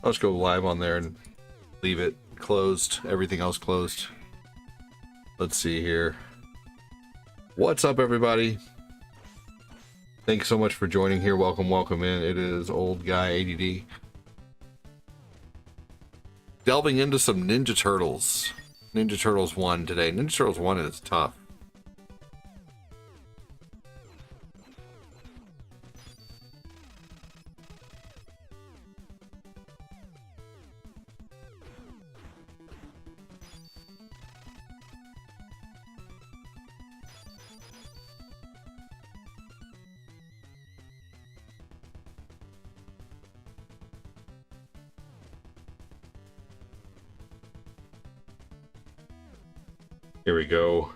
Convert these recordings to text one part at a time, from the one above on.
I'll just go live on there and leave it closed. Everything else closed. Let's see here. What's up, everybody? Thanks so much for joining here. Welcome, welcome in. It is Old Guy ADD. Delving into some Ninja Turtles. Ninja Turtles 1 today. Ninja Turtles 1 is tough. Here we go.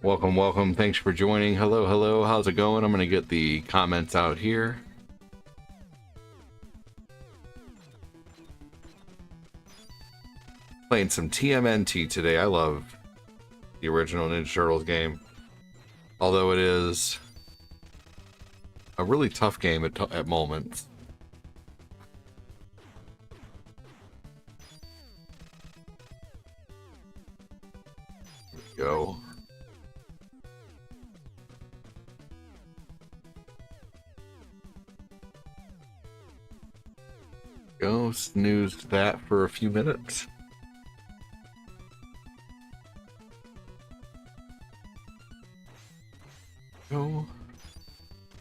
Welcome, welcome. Thanks for joining. Hello, hello. How's it going? I'm going to get the comments out here. Playing some TMNT today. I love the original Ninja Turtles game. Although it is a really tough game at moments. Go. Go snoozed that for a few minutes. Go.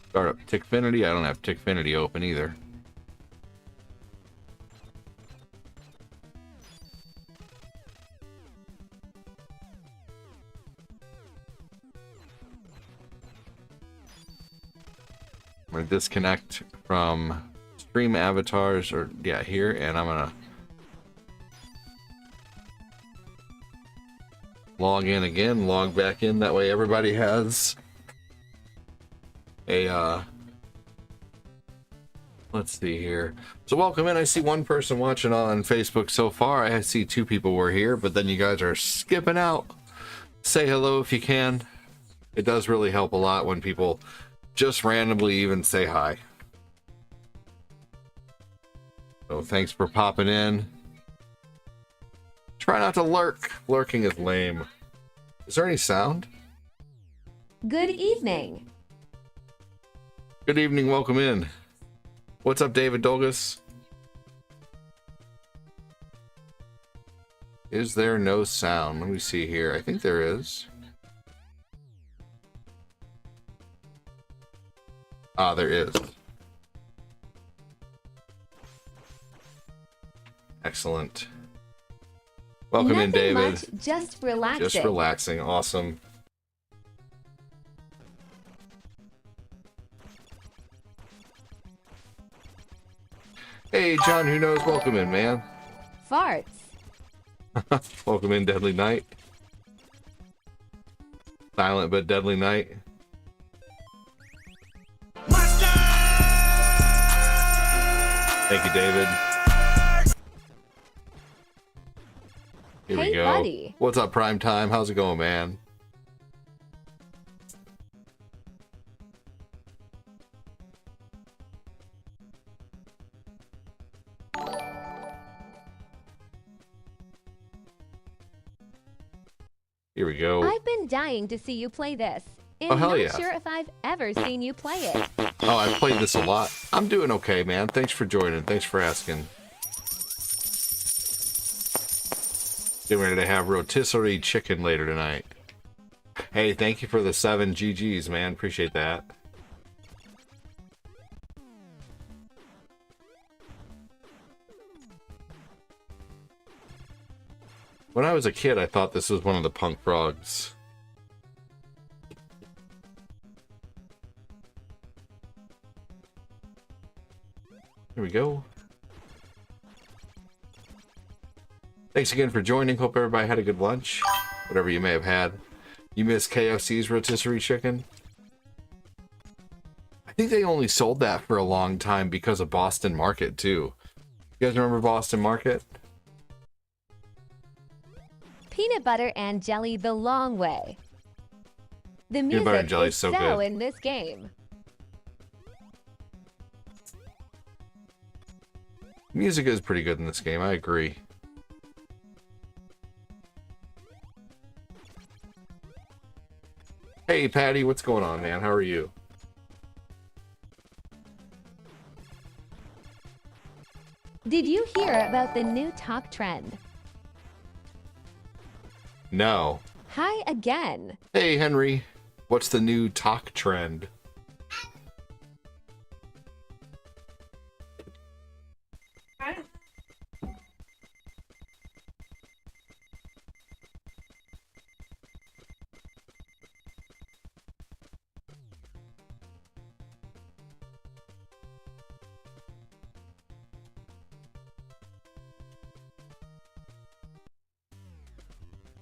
Start up Tickfinity. I don't have Tickfinity open either. I'm going to disconnect from stream avatars, or yeah, here, and I'm going to log in again, log back in. That way everybody has a, let's see here. So welcome in. I see one person watching on Facebook so far. I see two people were here, but then you guys are skipping out. Say hello if you can. It does really help a lot when people just randomly even say hi. So thanks for popping in. Try not to lurk. Lurking is lame. Is there any sound? Good evening. Good evening. Welcome in. What's up, David Dolgus? Is there no sound? Let me see here. I think there is. Ah, there is. Excellent. Welcome Nothing in, David. Much, just relaxing. Just relaxing. Awesome. Hey, John, who knows? Welcome in, man. Farts. Welcome in, Deadly Night. Silent but Deadly Night. Thank you, David. Here we go. Buddy. What's up, Prime Time? How's it going, man? Here we go. I've been dying to see you play this. And Oh, hell not yeah. sure if I've ever seen you play it. Oh, I've played this a lot. I'm doing okay, man. Thanks for joining. Thanks for asking. Getting ready to have rotisserie chicken later tonight. Hey, thank you for the 7 GGs, man. Appreciate that. When I was a kid, I thought this was one of the punk frogs. Here we go. Thanks again for joining. Hope everybody had a good lunch. Whatever you may have had. You missed KFC's rotisserie chicken? I think they only sold that for a long time because of Boston Market, too. You guys remember Boston Market? Peanut butter and jelly the long way. The Peanut butter and music jelly is is so so good. in this game. Music is pretty good in this game, I agree. Hey Patty, what's going on, man? How are you? Did you hear about the new talk trend? No. Hi again. Hey Henry, what's the new talk trend?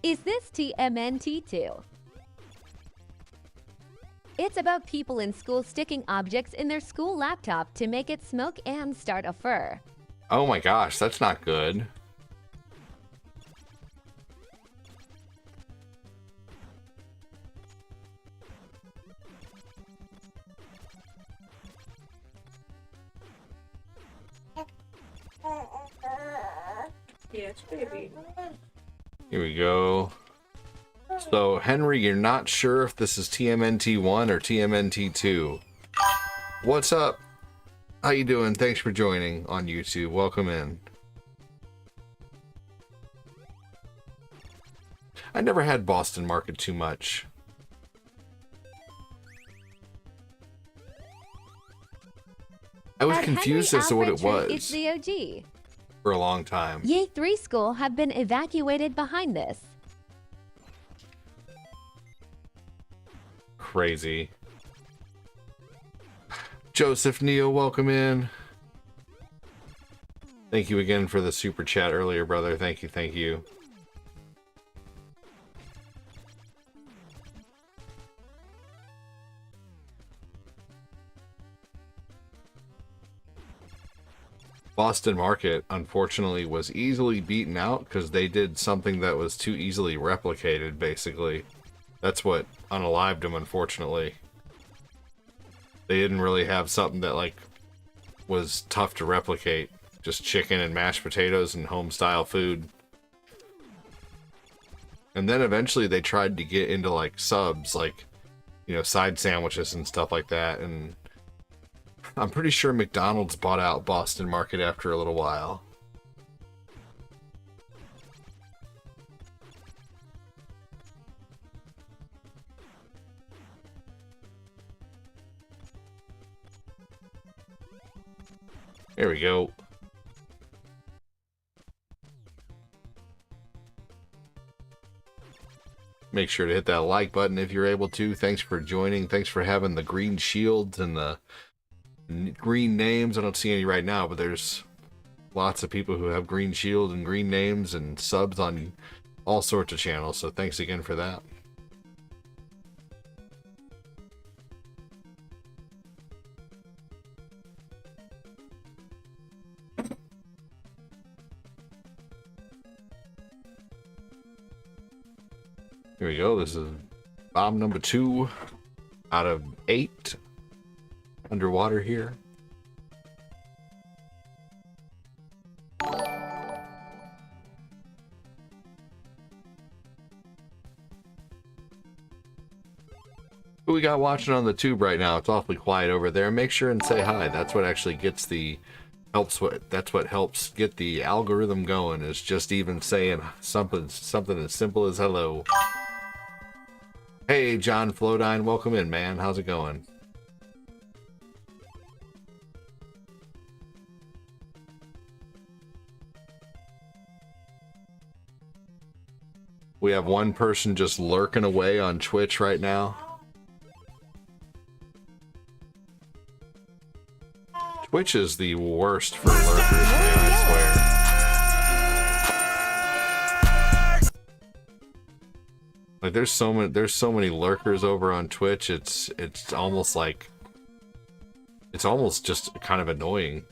Is this TMNT too? It's about people in school sticking objects in their school laptop to make it smoke and start a fire. Oh my gosh, that's not good. Yes, baby. Here we go. So, Henry, you're not sure if this is TMNT 1 or TMNT 2. What's up? How you doing? Thanks for joining on YouTube. Welcome in. I never had Boston Market too much. I was At confused Henry as to what Alfred it Tree, It's was the OG. for a long time. Yay 3 school have been evacuated behind this. Crazy. Joseph Neo, welcome in. Thank you again for the super chat earlier, brother. Thank you, thank you. Boston Market, unfortunately, was easily beaten out because they did something that was too easily replicated, basically. That's what unalived them, unfortunately. They didn't really have something that, like, was tough to replicate. Just chicken and mashed potatoes and home-style food. And then eventually they tried to get into, like, subs, like, you know, side sandwiches and stuff like that, and I'm pretty sure McDonald's bought out Boston Market after a little while. There we go. Make sure to hit that like button if you're able to. Thanks for joining. Thanks for having the green shields and the green names. I don't see any right now, but there's lots of people who have green shield and green names and subs on all sorts of channels. So thanks again for that. Here we go. This is bomb number 2 out of 8 underwater here. Who we got watching on the tube right now? It's awfully quiet over there. Make sure and say hi. That's what actually gets the that's what helps get the algorithm going, is just even saying something as simple as hello. Hey, John Flodine, welcome in, man. How's it going? We have one person just lurking away on Twitch right now. Twitch is the worst for lurkers, man, I swear. Like there's so many lurkers over on Twitch. It's almost like it's almost just kind of annoying.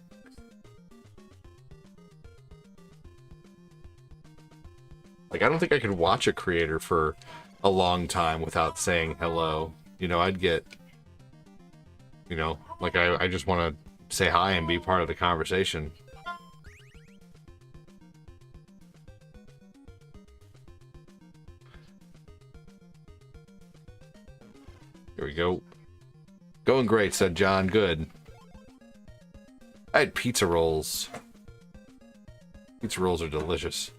Like I don't think I could watch a creator for a long time without saying hello. You know, I'd get, you know, like I just want to say hi and be part of the conversation. Here we go. Going great, said John. Good. I had pizza rolls. Pizza rolls are delicious.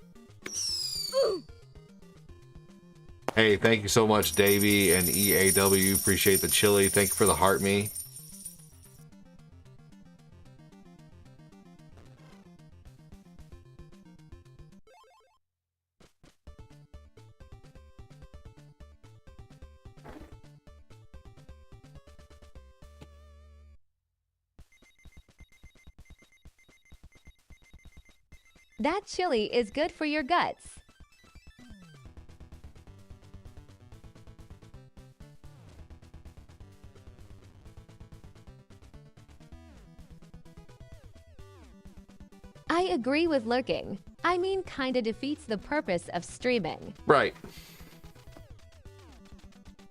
Hey, thank you so much, Davey and EAW. Appreciate the chili. Thank you for the heart me. That chili is good for your guts. I agree with lurking. I mean, kinda defeats the purpose of streaming. Right.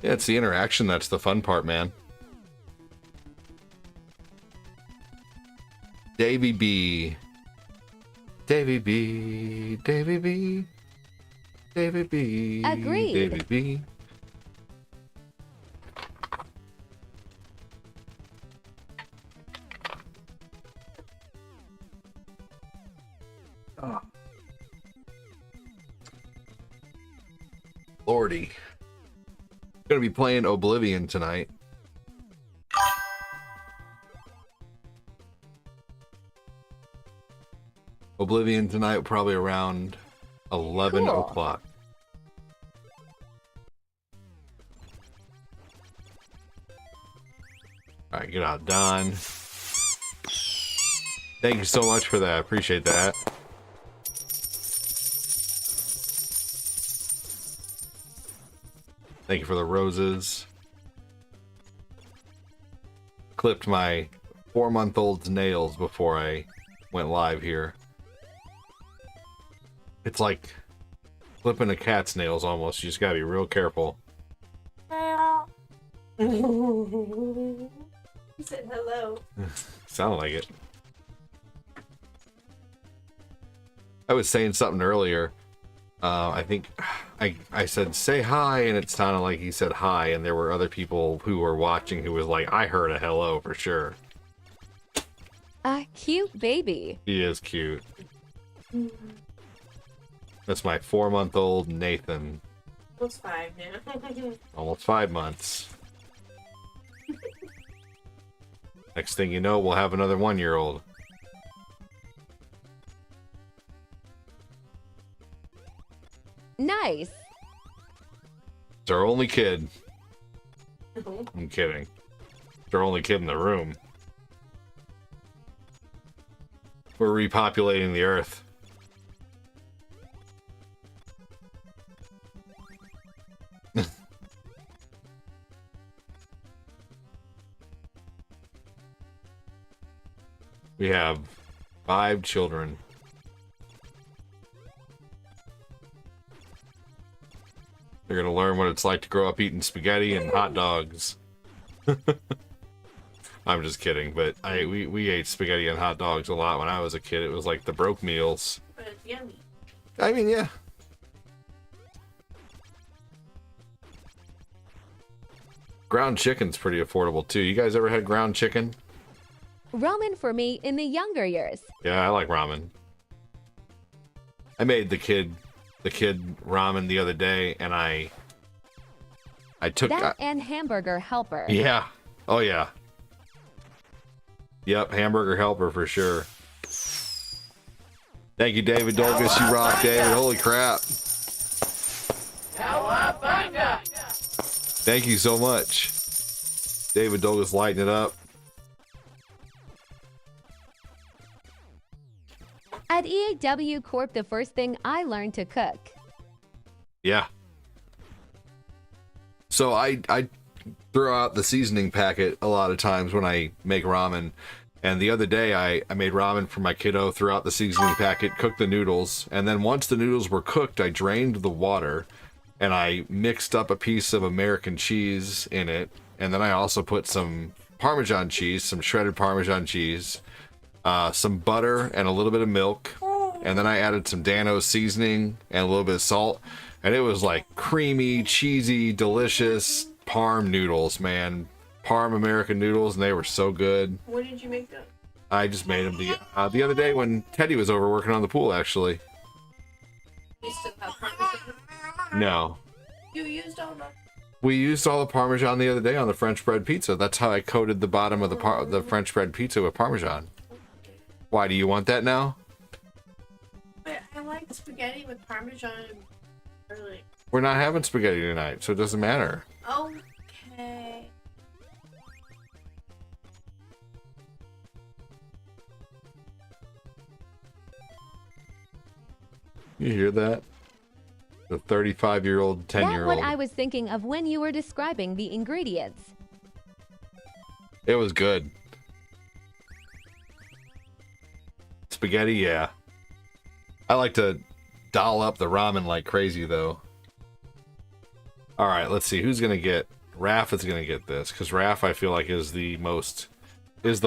Yeah, it's the interaction that's the fun part, man. Davey B. Davey B. Davey B. Davey B. Agreed. Davey B. Oh. Lordy. Gonna be playing Oblivion tonight. Oblivion tonight, probably around 11 Cool. o'clock. Alright, get out done. Thank you so much for that. Appreciate that. Thank you for the roses. Clipped my 4-month-old's nails before I went live here. It's like clipping a cat's nails almost. You just gotta be real careful. He said hello. Sound like it. I was saying something earlier. I think I said say hi, and it sounded like he said hi, and there were other people who were watching who was like, I heard a hello for sure. A cute baby. He is cute. That's my 4-month-old Nathan. Almost 5 now. Almost 5 months. Next thing you know, we'll have another 1-year-old. Nice. It's our only kid. I'm kidding. It's our only kid in the room. We're repopulating the earth. We have 5 children. They're gonna learn what it's like to grow up eating spaghetti and hot dogs. I'm just kidding, but we ate spaghetti and hot dogs a lot when I was a kid. It was like the broke meals. But it's yummy. I mean, yeah. Ground chicken's pretty affordable too. You guys ever had ground chicken? Ramen for me in the younger years. Yeah, I like ramen. I made the kid ramen the other day, and I took That and hamburger helper. yeah. Oh yeah. Yep, hamburger helper for sure. Thank you, David Dolgus. You rock, David. Holy crap. Thank you so much. David Dolgus lighting it up. At EAW Corp, the first thing I learned to cook. Yeah. So I throw out the seasoning packet a lot of times when I make ramen. And the other day I made ramen for my kiddo, threw out the seasoning packet, cooked the noodles, and then once the noodles were cooked, I drained the water and I mixed up a piece of American cheese in it. And then I also put some Parmesan cheese, some shredded Parmesan cheese, some butter and a little bit of milk, and then I added some Dano's seasoning and a little bit of salt, and it was like creamy, cheesy, delicious parm noodles, man. Parm American noodles, and they were so good. What did you make them? I just made them the other day when Teddy was over working on the pool, actually. You still have Parmesan? No. You used all the... We used all the Parmesan the other day on the French bread pizza. That's how I coated the bottom of the French bread pizza with Parmesan. Why, do you want that now? But I like spaghetti with Parmesan. Really. We're not having spaghetti tonight, so it doesn't matter. Okay. You hear that? The 35-year-old, 10-year-old. That's what I was thinking of when you were describing the ingredients. It was good. Spaghetti, yeah. I like to doll up the ramen like crazy, though. All right, let's see who's gonna get. Raph is gonna get this because Raph, I feel like, is the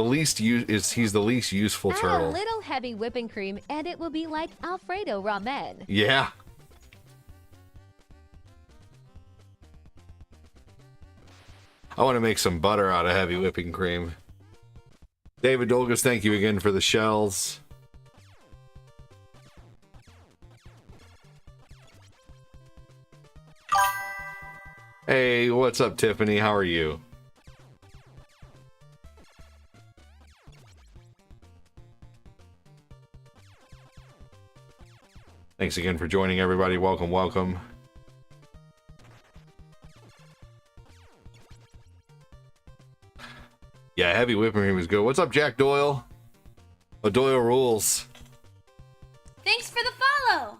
least useful Add turtle. a little heavy whipping cream, and it will be like Alfredo ramen. Yeah. I want to make some butter out of heavy whipping cream. David Dolgus, thank you again for the shells. Hey, what's up, Tiffany? How are you? Thanks again for joining, everybody. Welcome, welcome. Yeah, heavy whipping cream is good. What's up, Jack Doyle? Oh, Doyle rules. Thanks for the follow.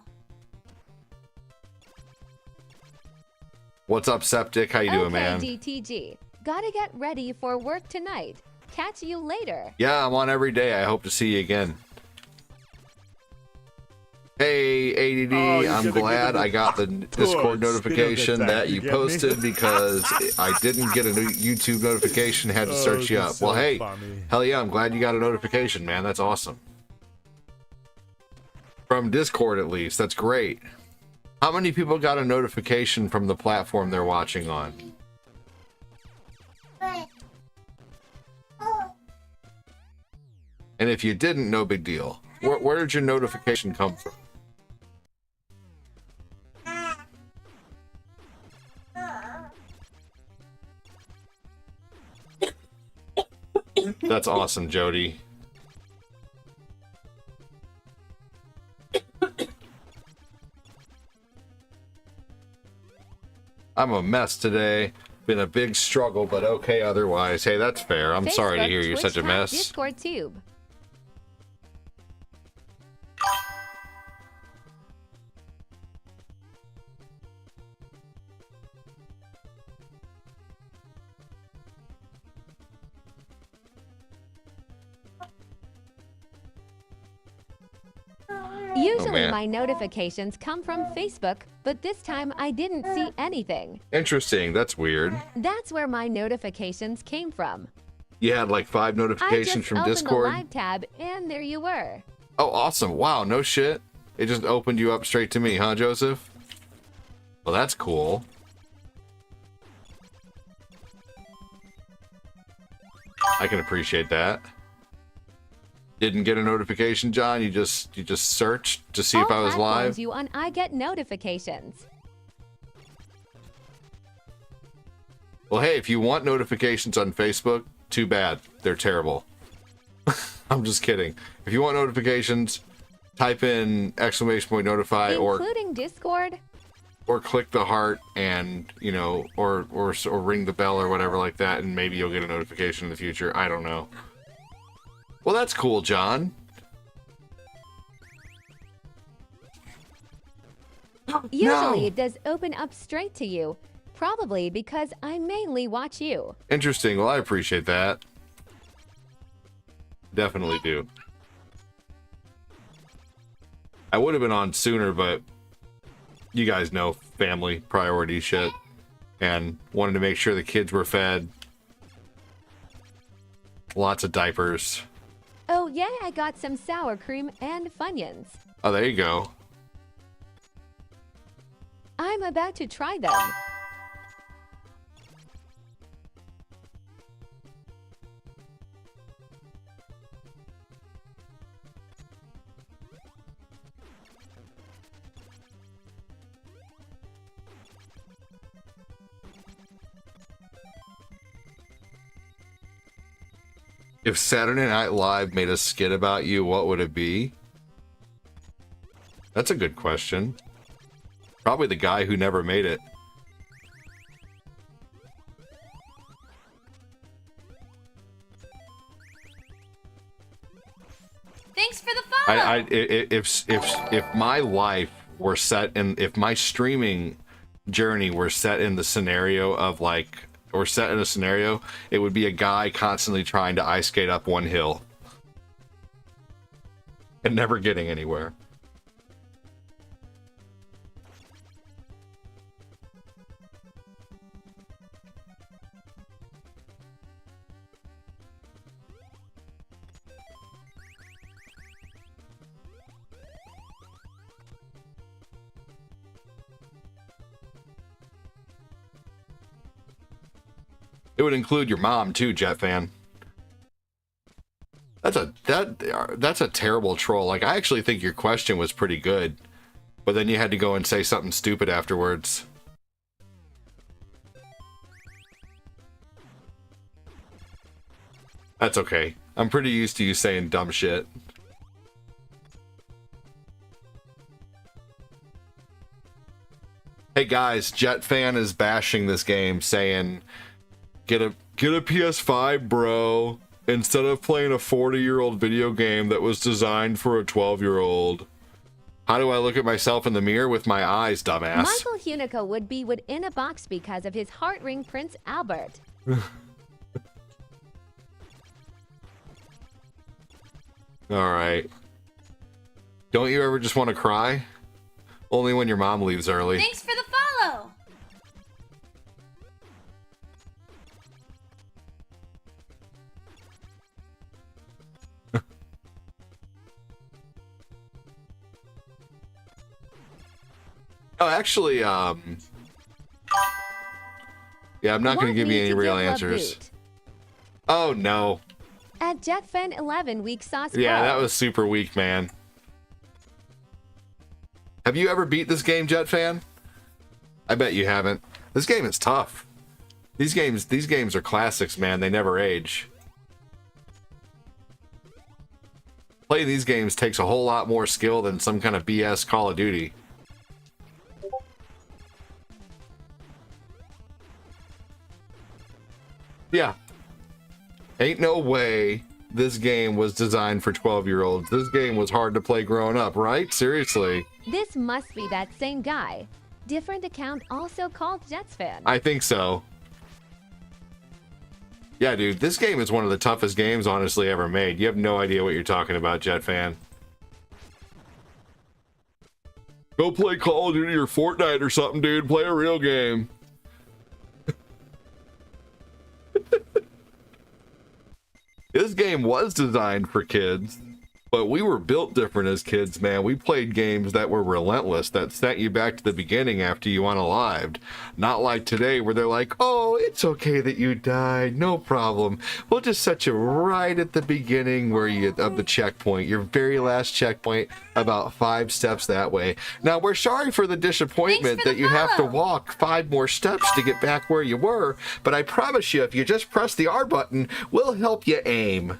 What's up, Septic? How you doing, man? DTG. Gotta get ready for work tonight. Catch you later. Yeah, I'm on every day. I hope to see you again. Hey, ADD, I'm glad I got the Discord notification that you posted because I didn't get a new YouTube notification, had to search you up. Well, hey, hell yeah, I'm glad you got a notification, man. That's awesome. From Discord, at least. That's great. How many people got a notification from the platform they're watching on? And if you didn't, no big deal. Where did your notification come from? That's awesome, Jody. I'm a mess today. Been a big struggle, but okay otherwise. Hey, that's fair. I'm sorry to Facebook, hear you're such a Twitch, mess. Discord Tube. Usually my notifications come from Facebook, but this time I didn't see anything. Interesting. That's weird. That's where my notifications came from. You had like 5 I notifications just from opened Discord? the live tab, and there you were. Oh, awesome. Wow, no shit. It just opened you up straight to me, huh, Joseph? Well, that's cool. I can appreciate that. Didn't get a notification, John? You just searched to see if I was live? You on I get notifications. Well, hey, if you want notifications on Facebook, too bad. They're terrible. I'm just kidding. If you want notifications, type in ! Notify Including Discord? or click the heart and, you know, or ring the bell or whatever like that, and maybe you'll get a notification in the future. I don't know. Well, that's cool, John. Usually it does open up straight to you. Probably because I mainly watch you. Interesting. Well, I appreciate that. Definitely do. I would have been on sooner, but you guys know family priority shit. And wanted to make sure the kids were fed. Lots of diapers. Oh yeah, I got some sour cream and Funyuns. Oh, there you go. I'm about to try them. If Saturday Night Live made a skit about you, what would it be? That's a good question. Probably the guy who never made it. Thanks for the follow. If my life were set in, if my streaming journey were set in the scenario of like, or set in a scenario, it would be a guy constantly trying to ice skate up one hill and never getting anywhere. It would include your mom too, Jet Fan. That's a terrible troll. Like, I actually think your question was pretty good, but then you had to go and say something stupid afterwards. That's okay. I'm pretty used to you saying dumb shit. Hey guys, Jet Fan is bashing this game, saying, Get a PS5, bro, instead of playing a 40-year-old video game that was designed for a 12-year-old. How do I look at myself in the mirror? With my eyes, dumbass. Michael Hunico would be within a box because of his heart ring Prince Albert. Alright. Don't you ever just want to cry? Only when your mom leaves early. Thanks for the follow. Oh, actually, yeah, I'm not going to give you any real answers. Oh, no. At JetFan 11, weak sauce. Yeah, that was super weak, man. Have you ever beat this game, Jet Fan? I bet you haven't. This game is tough. These games are classics, man. They never age. Playing these games takes a whole lot more skill than some kind of BS Call of Duty. Yeah. Ain't no way this game was designed for 12-year-olds. This game was hard to play growing up, right? Seriously. This must be that same guy. Different account also called JetsFan. I think so. Yeah, dude, this game is one of the toughest games, honestly, ever made. You have no idea what you're talking about, Jet Fan. Go play Call of Duty or Fortnite or something, dude. Play a real game. This game was designed for kids, but we were built different as kids, man. We played games that were relentless, that sent you back to the beginning after you unalived. Not like today where they're like, oh, it's okay that you died, no problem. We'll just set you right at the beginning of the checkpoint, your very last checkpoint, about 5 steps that way. Now, we're sorry for the disappointment that you have to walk 5 more steps to get back where you were, but I promise you, if you just press the R button, we'll help you aim.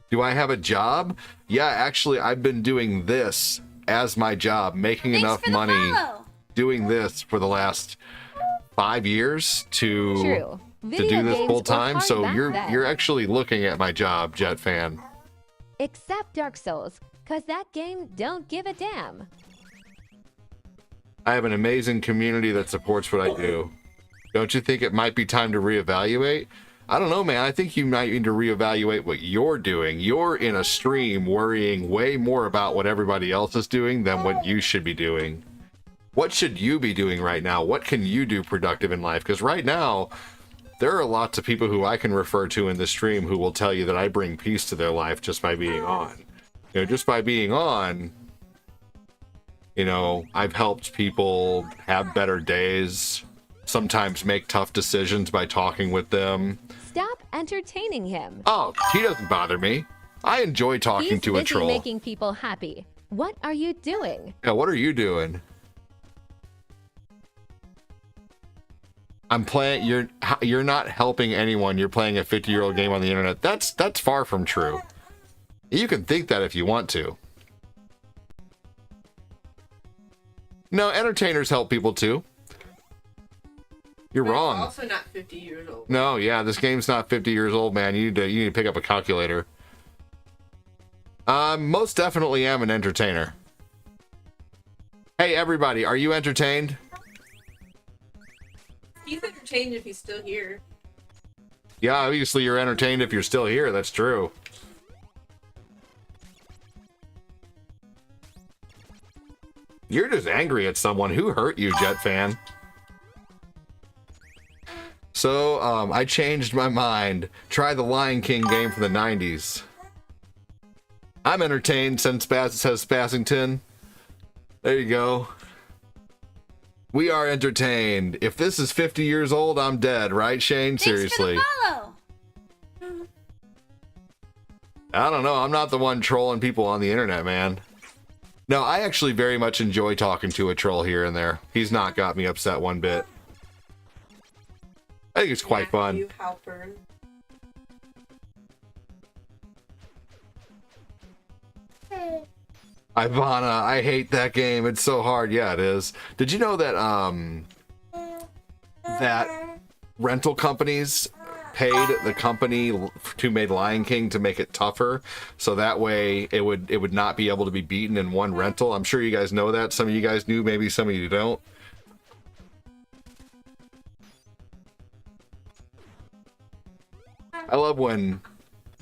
Do I have a job? Yeah, actually, I've been doing this as my job, making enough money doing this for the last 5 years to do this full time. So you're actually looking at my job, Jet Fan. Except Dark Souls, cause that game don't give a damn. I have an amazing community that supports what I do. Don't you think it might be time to reevaluate? I don't know, man. I think you might need to reevaluate what you're doing. You're in a stream worrying way more about what everybody else is doing than what you should be doing. What should you be doing right now? What can you do productive in life? Because right now, there are lots of people who I can refer to in the stream who will tell you that I bring peace to their life just by being on. You know, just by being on, you know, I've helped people have better days, sometimes make tough decisions by talking with them. Stop entertaining him. Oh, he doesn't bother me. I enjoy talking to a troll. He's busy making people happy. What are you doing? Yeah, what are you doing? I'm playing. You're not helping anyone. You're playing a 50-year-old game on the internet. That's far from true. You can think that if you want to. No, entertainers help people too. You're wrong. It's also not 50 years old. No, yeah, this game's not 50 years old, man. You need to pick up a calculator. Most definitely am an entertainer. Hey, everybody, are you entertained? He's entertained if he's still here. Yeah, obviously you're entertained if you're still here. That's true. You're just angry at someone. Who hurt you, Jet Fan? So, I changed my mind. Try the Lion King game from the 90s. I'm entertained since says Spassington. There you go. We are entertained. If this is 50 years old, I'm dead, right, Shane? Seriously. Thanks for the follow. I don't know. I'm not the one trolling people on the internet, man. No, I actually very much enjoy talking to a troll here and there. He's not got me upset one bit. I think it's quite fun. Halpern. Ivana, I hate that game. It's so hard. Yeah, it is. Did you know that that rental companies paid the company who made Lion King to make it tougher, so that way it would not be able to be beaten in one rental? I'm sure you guys know that. Some of you guys knew, maybe some of you don't. I love when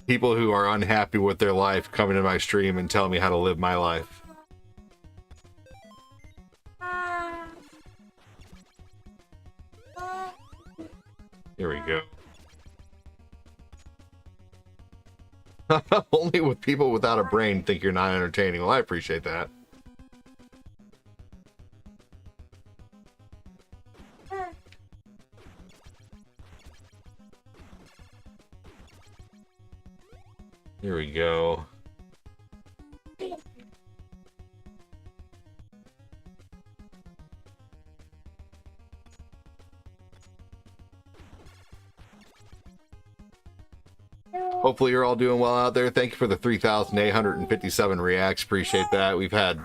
people who are unhappy with their life come into my stream and tell me how to live my life. Here we go. Only with people without a brain think you're not entertaining. Well, I appreciate that. Here we go. Hopefully you're all doing well out there. Thank you for the 3,857 reacts. Appreciate that. We've had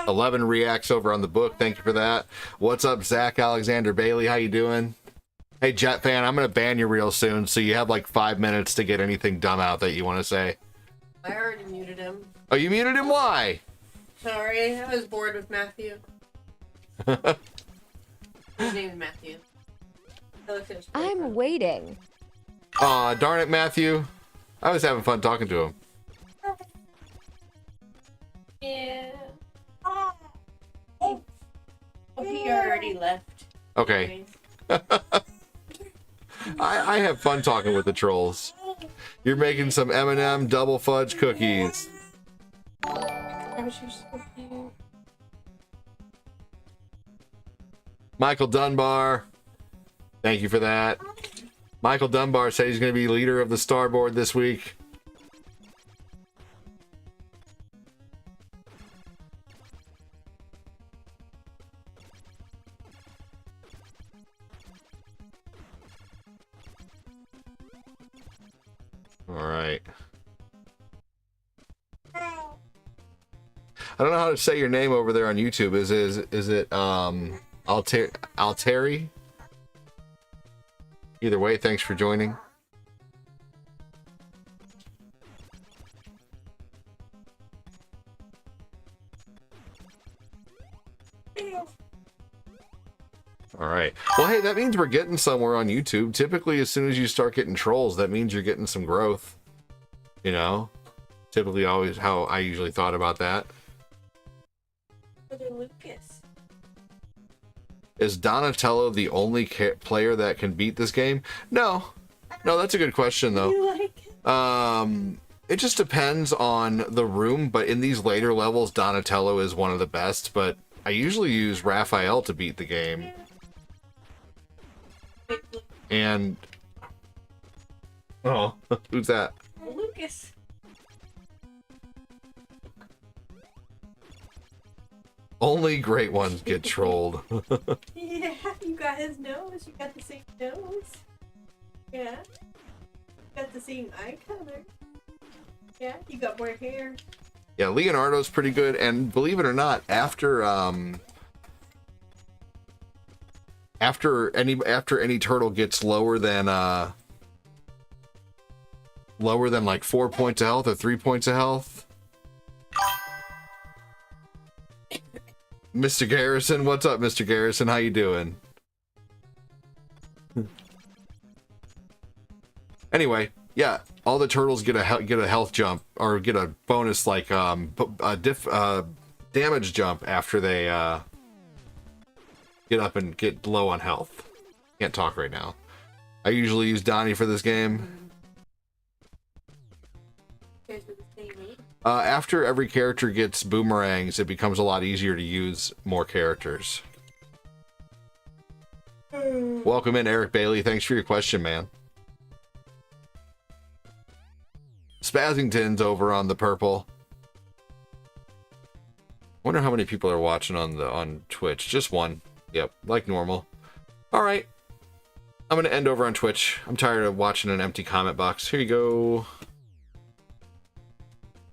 11 reacts over on the book. Thank you for that. What's up, Zach Alexander Bailey? How you doing? Hey, Jet Fan, I'm going to ban you real soon, so you have like 5 minutes to get anything dumb out that you want to say. I already muted him. Oh, you muted him? Why? Sorry, I was bored with Matthew. His name is Matthew. I'm waiting. Aw, darn it, Matthew. I was having fun talking to him. Yeah. Oh, he already left. Okay. I have fun talking with the trolls. You're making some M&M double fudge cookies. Michael Dunbar. Thank you for that. Michael Dunbar said he's going to be leader of the starboard this week. All right. I don't know how to say your name over there on YouTube. Is it Alteri? Either way, thanks for joining. All right. Well, hey, that means we're getting somewhere on YouTube. Typically, as soon as you start getting trolls, that means you're getting some growth. You know? Typically, always how I usually thought about that. Lucas. Is Donatello the only player that can beat this game? No. No, that's a good question, though. You like it? It just depends on the room, but in these later levels, Donatello is one of the best, but I usually use Raphael to beat the game. And... Oh, who's that? Lucas. Only great ones get trolled. Yeah, You got his nose. You got the same nose. Yeah. You got the same eye color. Yeah. You got more hair. Yeah, Leonardo's pretty good, and believe it or not, after any turtle gets lower than like 4 points of health or 3 points of health. Mr. Garrison, what's up, Mr. Garrison? How you doing? Anyway, yeah, all the turtles get a health jump or get a bonus like damage jump after they get up and get low on health. Can't talk right now. I usually use Donnie for this game. After every character gets boomerangs, it becomes a lot easier to use more characters. Welcome in, Eric Bailey. Thanks for your question, man. Spazzington's over on the purple. Wonder how many people are watching on Twitch. Just one. Yep, like normal. All right. I'm gonna end over on Twitch. I'm tired of watching an empty comment box. Here you go.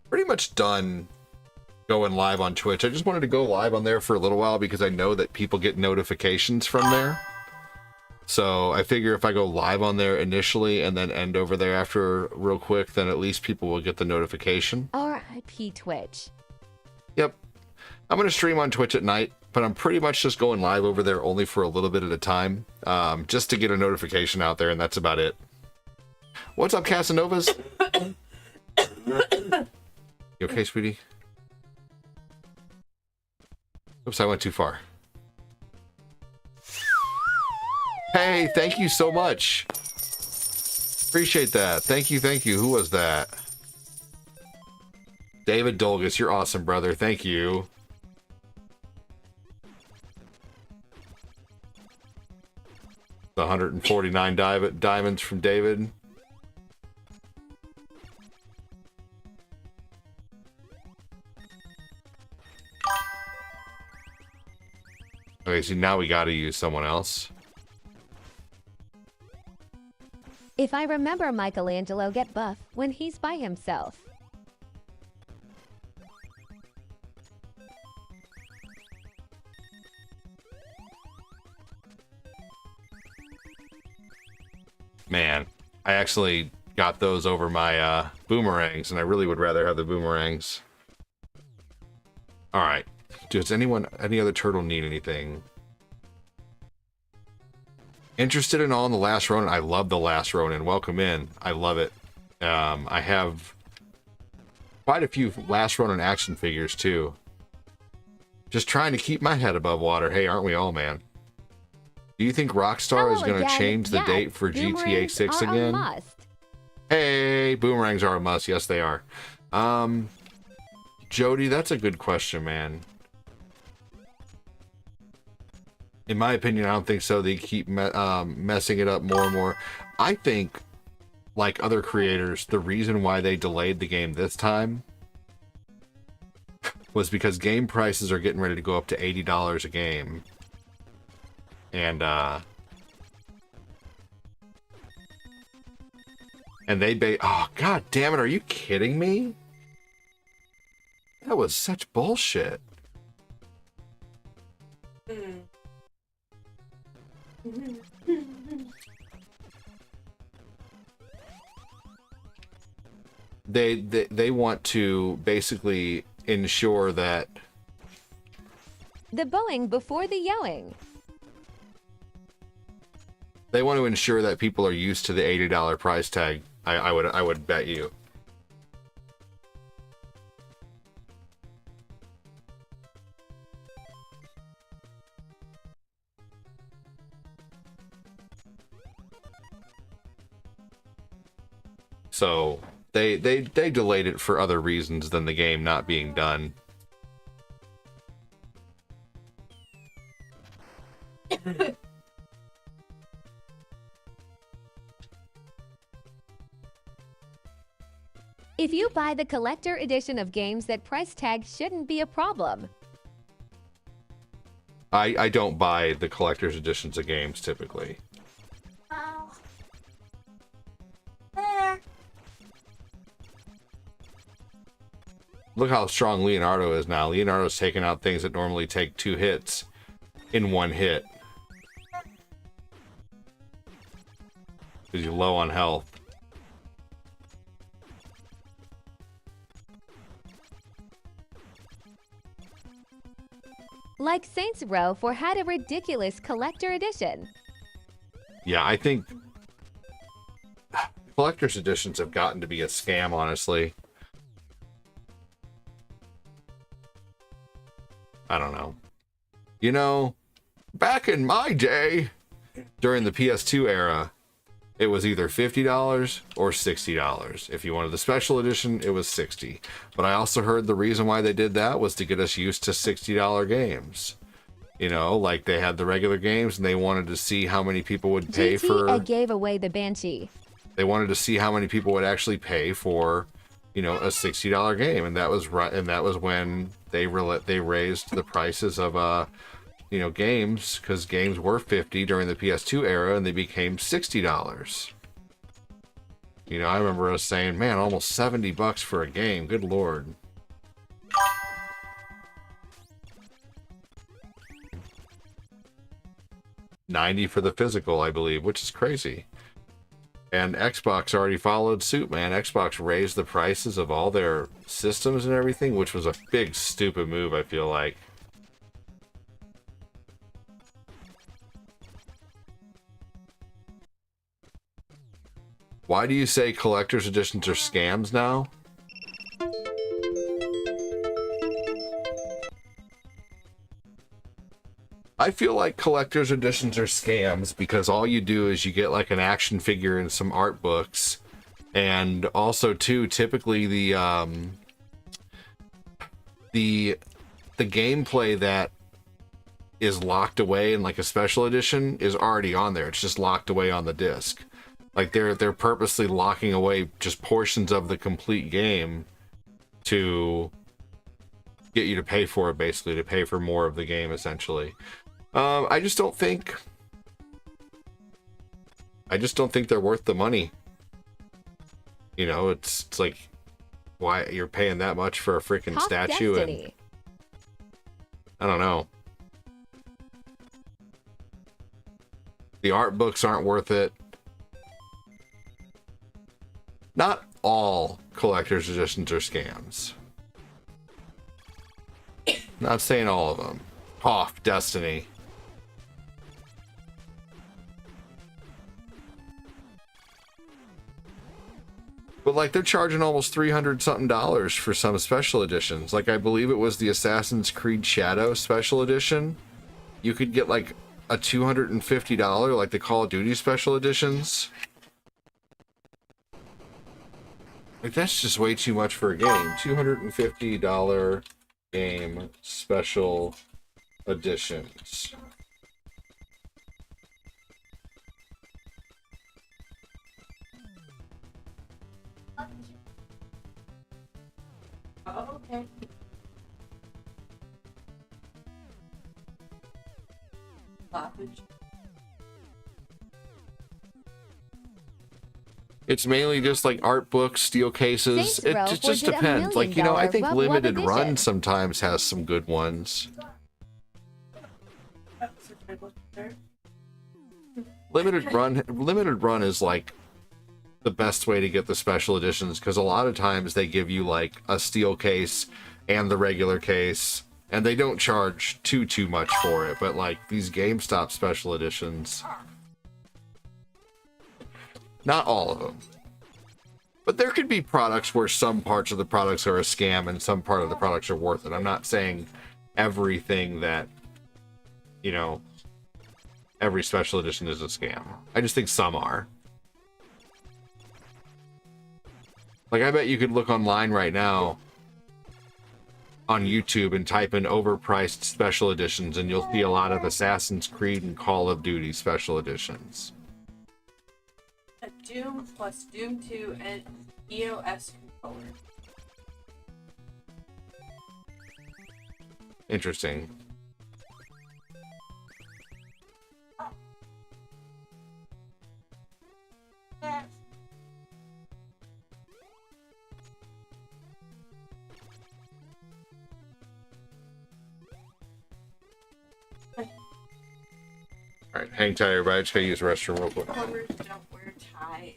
Pretty much done going live on Twitch. I just wanted to go live on there for a little while because I know that people get notifications from there. So I figure if I go live on there initially and then end over there after real quick, then at least people will get the notification. R.I.P. Twitch. Yep. I'm going to stream on Twitch at night, but I'm pretty much just going live over there only for a little bit at a time, just to get a notification out there, and that's about it. What's up, Casanovas? You okay, sweetie? Oops, I went too far. Hey, thank you so much. Appreciate that. Thank you, thank you. Who was that? David Dolgus, you're awesome, brother. Thank you. The 149 diamonds from David. Okay, so now we gotta use someone else. If I remember, Michelangelo get buff when he's by himself. Man, I actually got those over my boomerangs, and I really would rather have the boomerangs. Alright. Does any other turtle need anything? Interested in all in the Last Ronin? I love the Last Ronin. Welcome in. I love it. I have quite a few Last Ronin action figures, too. Just trying to keep my head above water. Hey, aren't we all, man? Do you think Rockstar is going to change the date for GTA 6 again? A must. Hey, boomerangs are a must. Yes, they are. Jody, that's a good question, man. In my opinion, I don't think so. They keep messing it up more and more. I think, like other creators, the reason why they delayed the game this time was because game prices are getting ready to go up to $80 a game. And they oh, god damn it, are you kidding me? That was such bullshit. They want to basically ensure that the bowing before the yelling. They want to ensure that people are used to the $80 price tag. I would bet you. So they delayed it for other reasons than the game not being done. If you buy the collector edition of games, that price tag shouldn't be a problem. I don't buy the collector's editions of games typically. Oh. There. Look how strong Leonardo is now. Leonardo's taking out things that normally take 2 hits in 1 hit. Because you're low on health. Like Saints Row for had a ridiculous collector edition. Yeah, I think collector's editions have gotten to be a scam, honestly. I don't know. You know, back in my day, during the PS2 era, it was either $50 or $60. If you wanted the special edition, it was $60. But I also heard the reason why they did that was to get us used to $60 games. You know, like they had the regular games and they wanted to see how many people would pay GTA gave away the Banshee. They wanted to see how many people would actually pay for, you know, a $60 game, and that was right. And that was when they raised the prices of you know, games, because games were $50 during the PS2 era, and they became $60. You know, I remember us saying, "Man, almost $70 for a game. Good lord." $90 for the physical, I believe, which is crazy. And Xbox already followed suit, man. Xbox raised the prices of all their systems and everything, which was a big, stupid move, I feel like. Why do you say collector's editions are scams now? I feel like collector's editions are scams because all you do is you get like an action figure and some art books, and also too typically the gameplay that is locked away in like a special edition is already on there. It's just locked away on the disc. Like they're purposely locking away just portions of the complete game to get you to pay for it, basically to pay for more of the game essentially. I just don't think they're worth the money. You know, it's like, why you're paying that much for a freaking statue? Destiny. And I don't know. The art books aren't worth it. Not all collector's editions are scams. Not saying all of them. Off Destiny. But like they're charging almost $300 something for some special editions. Like I believe it was the Assassin's Creed Shadow special edition. You could get like a $250 like the Call of Duty special editions. Like that's just way too much for a game. $250 game special editions. Oh, okay. Sausage. It's mainly just like art books, steel cases. Saints It Row just forged a depends. Like, you know, I $1 think million Limited web Run edition. sometimes has some good ones. Oh, survival there. Limited Run is like the best way to get the special editions, because a lot of times they give you like a steel case and the regular case, and they don't charge too much for it. But like these GameStop special editions, not all of them, but there could be products where some parts of the products are a scam and some part of the products are worth it. I'm not saying everything that, you know, every special edition is a scam. I just think some are. Like, I bet you could look online right now on YouTube and type in overpriced special editions, and you'll see a lot of Assassin's Creed and Call of Duty special editions. A Doom plus Doom 2 and EOS controller. Interesting. All right, hang tight, everybody. Just gotta use the restroom real quick. Plumbers don't wear ties.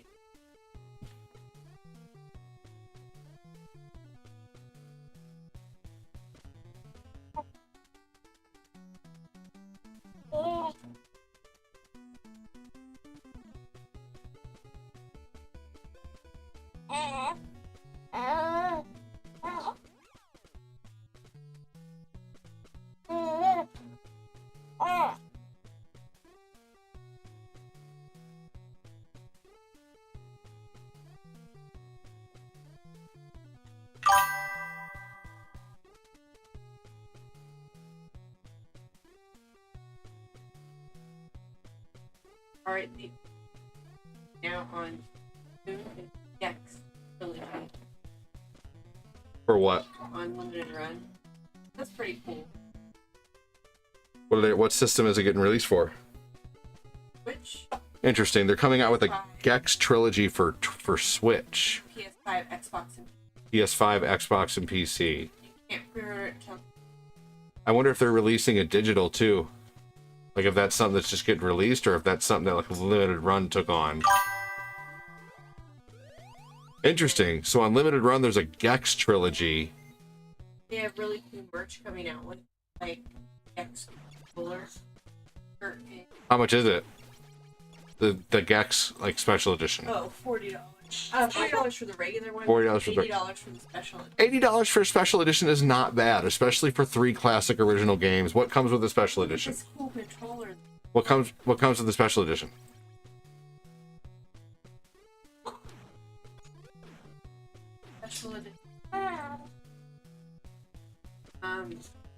All right, now on Gex Trilogy For what? on limited run. That's pretty cool. What system is it getting released for? Which Interesting. They're coming out with a Gex trilogy for Switch, PS5, Xbox, and PS5, Xbox, and PC. you can't pre-order it till I wonder if they're releasing a digital too. Like if that's something that's just getting released, or if that's something that like a limited run took on. Interesting. So on limited run, there's a Gex trilogy. they have really cool merch coming out with like Gex controllers. How much is it? The Gex like special edition. Oh, $40. $40 for the regular one. $40 for the- $80 for the special edition. $80 for a special edition is not bad, especially for 3 classic original games. What comes with the special edition? This cool controller. What comes with the special edition? Special edition.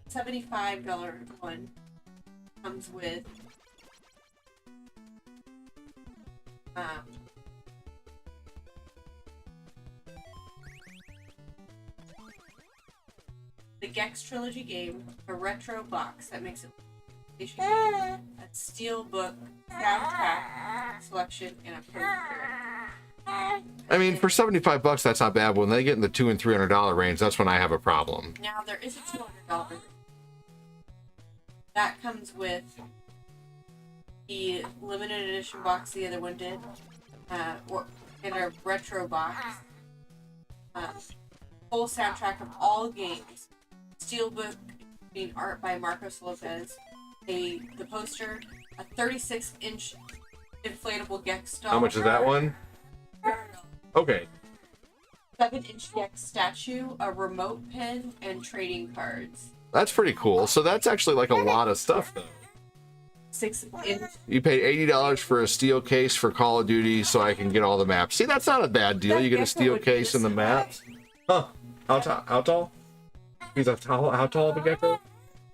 $75 one comes with the Gex Trilogy game, a retro box that makes it a steelbook soundtrack selection, and a poster. I mean, for $75, that's not bad. When they get in the $200 and $300 range, that's when I have a problem. Now there is a $200 that comes with the limited edition box the other one did, in a retro box. Full soundtrack of all games. Steelbook being art by Marcos Lopez. The poster, a 36-inch inflatable Gex doll. How much is that one? Okay. 7-inch Gex statue, a remote pin, and trading cards. That's pretty cool. So that's actually like a lot of stuff, though. 6-inch. You paid $80 for a steel case for Call of Duty so I can get all the maps. See, that's not a bad deal. You get a steel case and the maps. Huh. How tall? How tall of a gecko?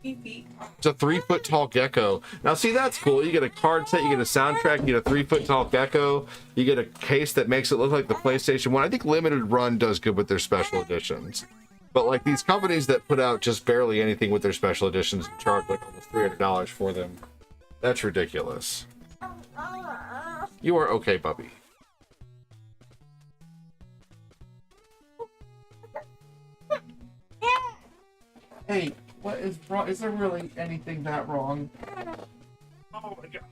3 feet. It's a 3-foot tall gecko. Now, see, that's cool. You get a card set, you get a soundtrack, you get a 3-foot tall gecko, you get a case that makes it look like the PlayStation 1. I think Limited Run does good with their special editions. But, like, these companies that put out just barely anything with their special editions and charge, like, almost $300 for them, that's ridiculous. You are okay, puppy. Hey, what is wrong? Is there really anything that wrong? Oh my gosh.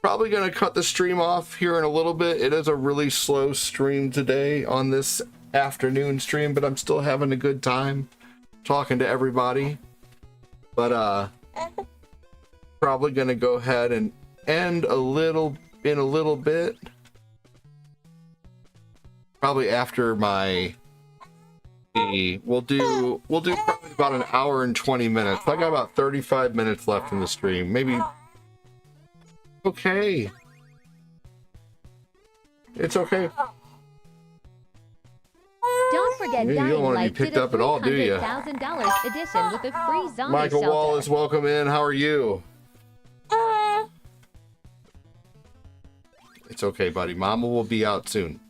Probably gonna cut the stream off here in a little bit. It is a really slow stream today on this afternoon stream, but I'm still having a good time talking to everybody. But probably gonna go ahead and end in a little bit. Probably after my we'll do probably about an hour and 20 minutes. I got about 35 minutes left in the stream. Maybe. Okay. It's okay. Don't forget You don't Dying want to be Light picked did a up at all, do you? $300,000 edition with a free zombie Michael shelter. Wallace, welcome in. How are you? It's okay, buddy. Mama will be out soon.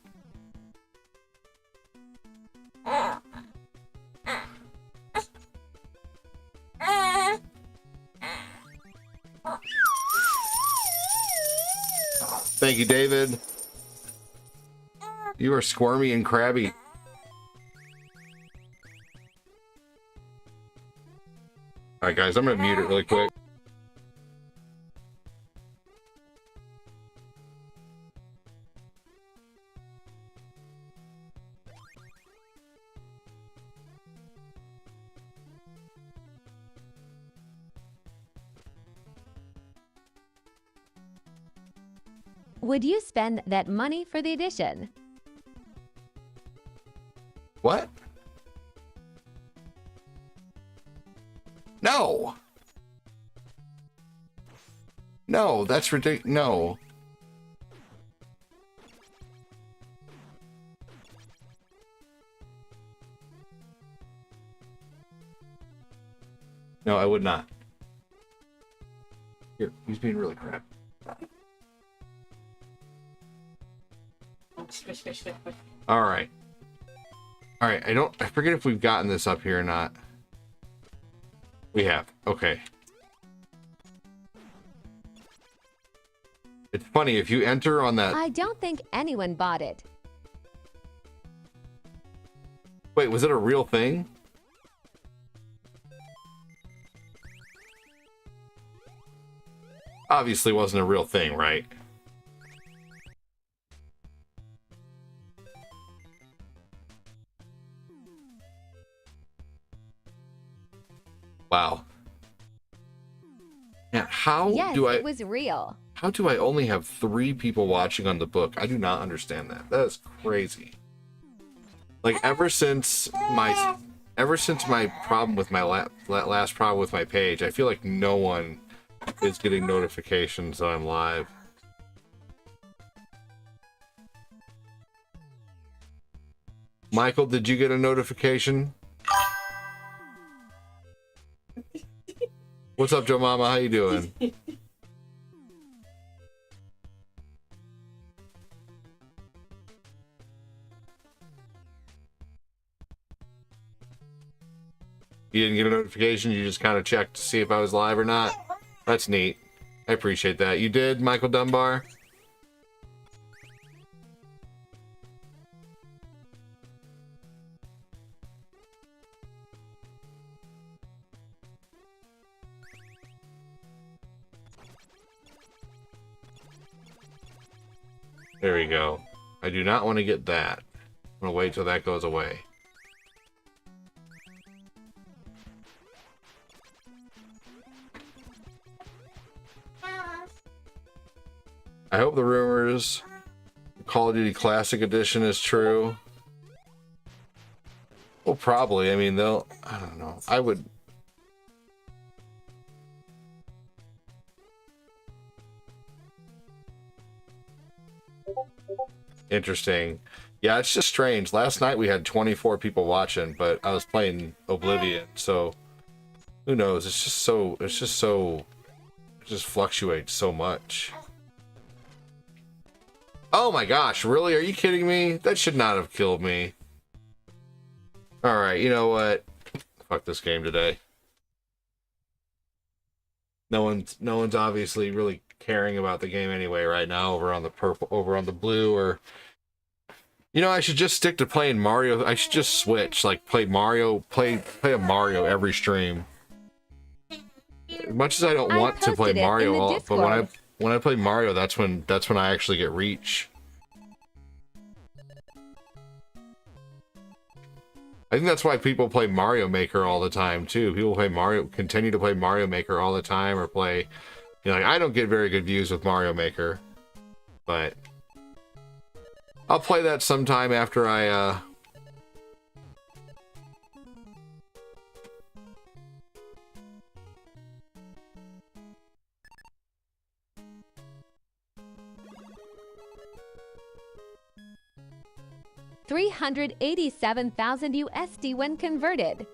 Thank you, David. You are squirmy and crabby. Alright, guys, I'm gonna mute it really quick. Would you spend that money for the edition? What? No. No, that's ridiculous. No. No, I would not. Here, he's being really crap. All right. All right, I forget if we've gotten this up here or not. We have. Okay. It's funny if you enter on that. I don't think anyone bought it. Wait, was it a real thing? Obviously wasn't a real thing, right? Wow. Yeah, Yes, it was real. How do I only have 3 people watching on the book? I do not understand that. That is crazy. Like ever since my problem with my last problem with my page, I feel like no one is getting notifications that I'm live. Michael, did you get a notification? What's up, Joe Mama? How you doing? You didn't get a notification? You just kind of checked to see if I was live or not? That's neat. I appreciate that. You did, Michael Dunbar? There we go. I do not want to get that. I'm going to wait till that goes away. I hope the rumors Call of Duty Classic Edition is true. Well, probably. I mean, they'll... I don't know. I would... Interesting. Yeah, it's just strange. Last night we had 24 people watching, but I was playing Oblivion, so who knows? It just fluctuates so much. Oh my gosh, really? Are you kidding me? That should not have killed me. Alright, you know what? Fuck this game today. No one's obviously really caring about the game anyway right now over on the blue, or you know, I should just stick to playing Mario. I should just switch, like play a Mario every stream. As much as I don't want to play Mario, but when I play Mario, that's when I actually get reach. I think that's why people play Mario Maker all the time too. People continue to play Mario Maker all the time, or play, you know, like, I don't get very good views with Mario Maker, but I'll play that sometime after I 387,000 USD when converted.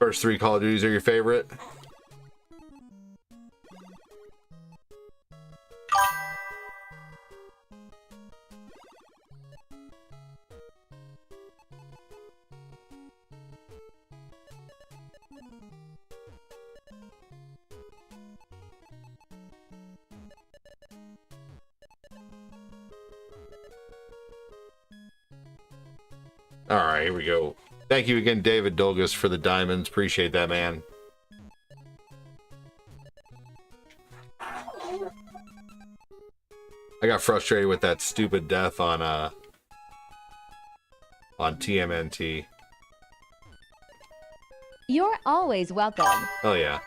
First 3 Call of Duties are your favorite? All right, here we go. Thank you again, David Dolgus, for the diamonds. Appreciate that, man. I got frustrated with that stupid death on TMNT. You're always welcome. Oh yeah.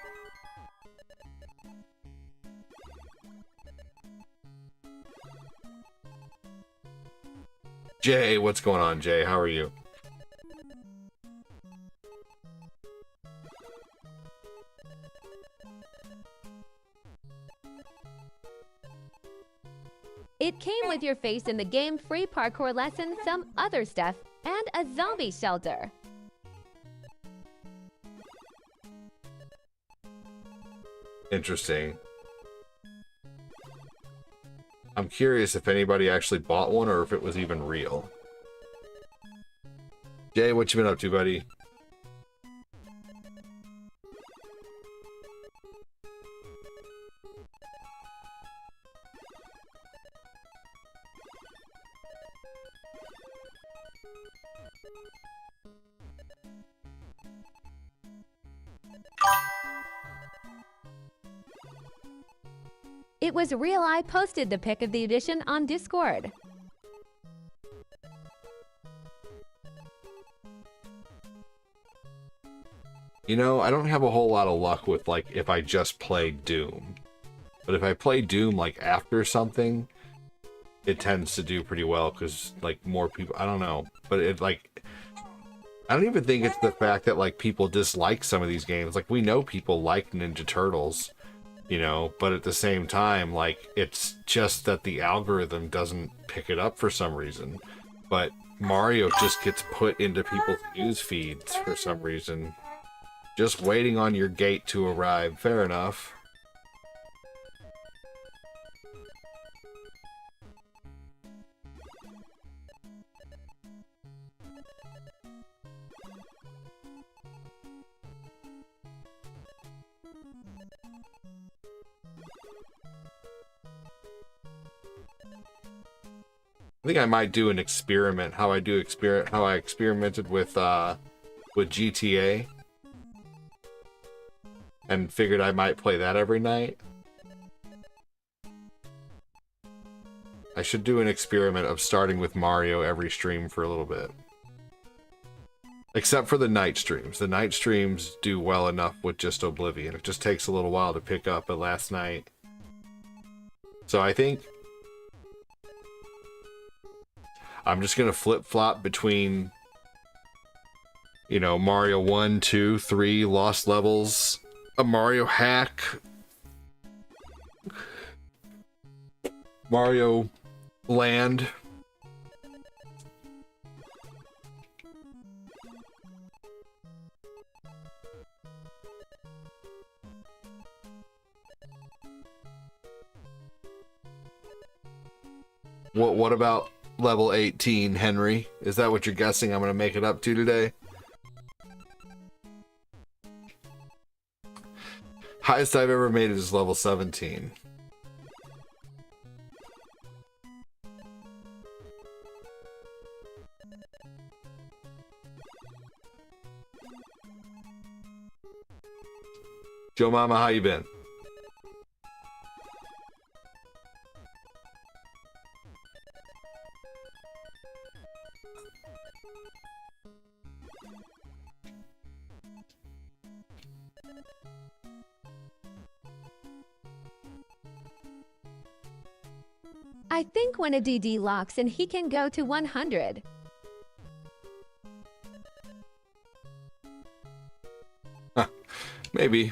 Jay, what's going on, Jay? How are you? It came with your face in the game, free parkour lesson, some other stuff, and a zombie shelter. Interesting. I'm curious if anybody actually bought one or if it was even real. Jay, what you been up to, buddy? It was real. I posted the pic of the edition on Discord. You know, I don't have a whole lot of luck with, like, if I just play Doom. But if I play Doom, like, after something, it tends to do pretty well, because, like, more people... I don't know. But it, like... I don't even think it's the fact that, like, people dislike some of these games. Like, we know people like Ninja Turtles, you know, but at the same time, like, it's just that the algorithm doesn't pick it up for some reason. But Mario just gets put into people's news feeds for some reason. Just waiting on your gate to arrive. Fair enough. I think I might do an experiment. How I experimented with GTA. And figured I might play that every night. I should do an experiment of starting with Mario every stream for a little bit. Except for the night streams. The night streams do well enough with just Oblivion. It just takes a little while to pick up, but last night... So I think... I'm just gonna flip-flop between... You know, Mario 1, 2, 3, Lost Levels... A Mario hack. Mario Land. What about level 18, Henry? Is that what you're guessing I'm going to make it up to today? Highest I've ever made is level 17. Joe Mama, how you been? I think when a DD locks and he can go to 100. Huh, maybe.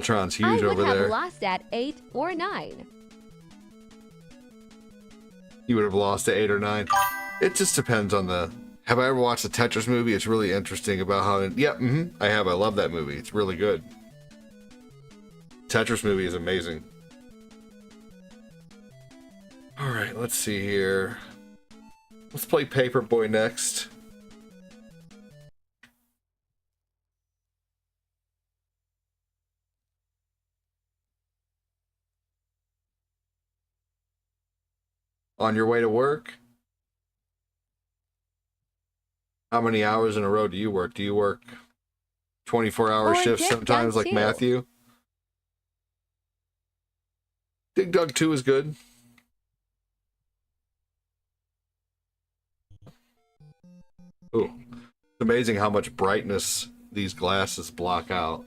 Voltron's I huge would over have there. lost at 8 or 9. You would have lost to 8 or 9. It just depends on the... Have I ever watched the Tetris movie? It's really interesting about how... Yeah, I have. I love that movie. It's really good. Tetris movie is amazing. Alright, let's see here. Let's play Paperboy next. On your way to work? How many hours in a row do you work? Do you work 24-hour Or shifts Dig sometimes Dug like 2. Matthew? Dig Dug 2 is good. Ooh. It's amazing how much brightness these glasses block out.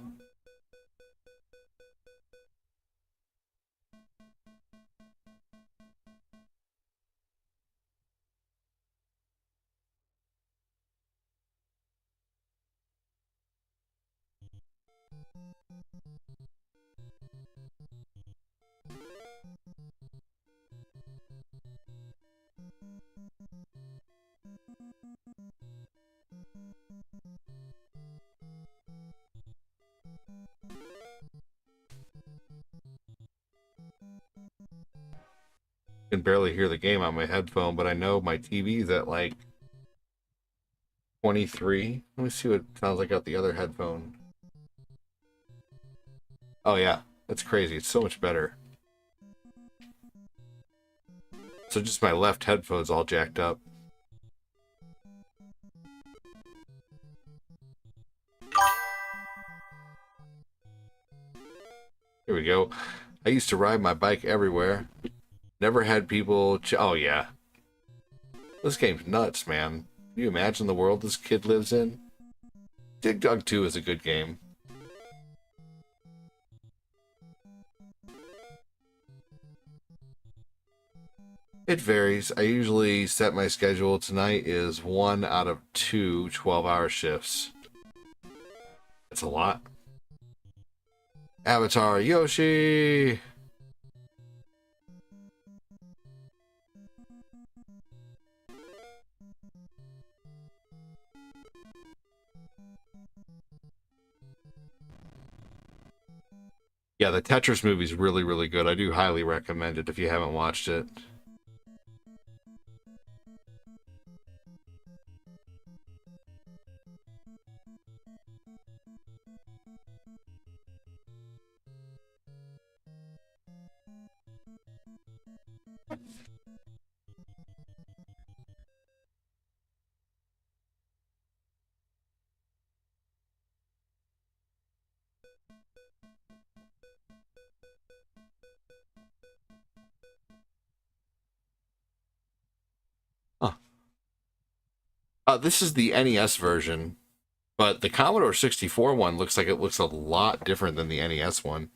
I can barely hear the game on my headphone, but I know my TV's at like 23. Let me see what it sounds like out the other headphone. Oh yeah, that's crazy. It's so much better. So just my left headphone's all jacked up. Here we go. I used to ride my bike everywhere. Never had people... Oh, yeah. This game's nuts, man. Can you imagine the world this kid lives in? Dig Dug 2 is a good game. It varies. I usually set my schedule. Tonight is 1 out of 2 12-hour shifts. That's a lot. Avatar Yoshi! Yeah, the Tetris movie's really, really good. I do highly recommend it if you haven't watched it. This is the NES version, but the Commodore 64 one looks like it looks a lot different than the NES one.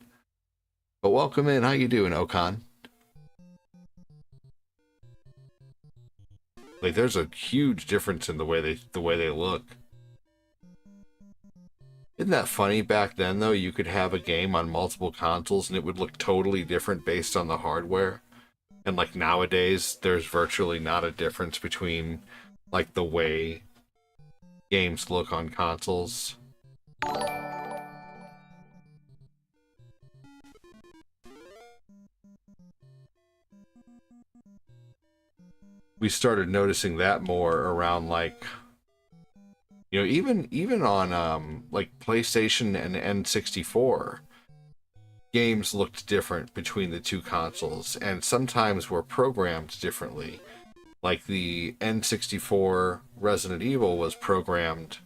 But welcome in. How you doing, Okan? Like, there's a huge difference in the way they look. Isn't that funny? Back then, though, you could have a game on multiple consoles and it would look totally different based on the hardware. And like nowadays, there's virtually not a difference between like the way games look on consoles. We started noticing that more around like, you know, even on like PlayStation and N64, games looked different between the two consoles and sometimes were programmed differently. Like the N64 Resident Evil was programmed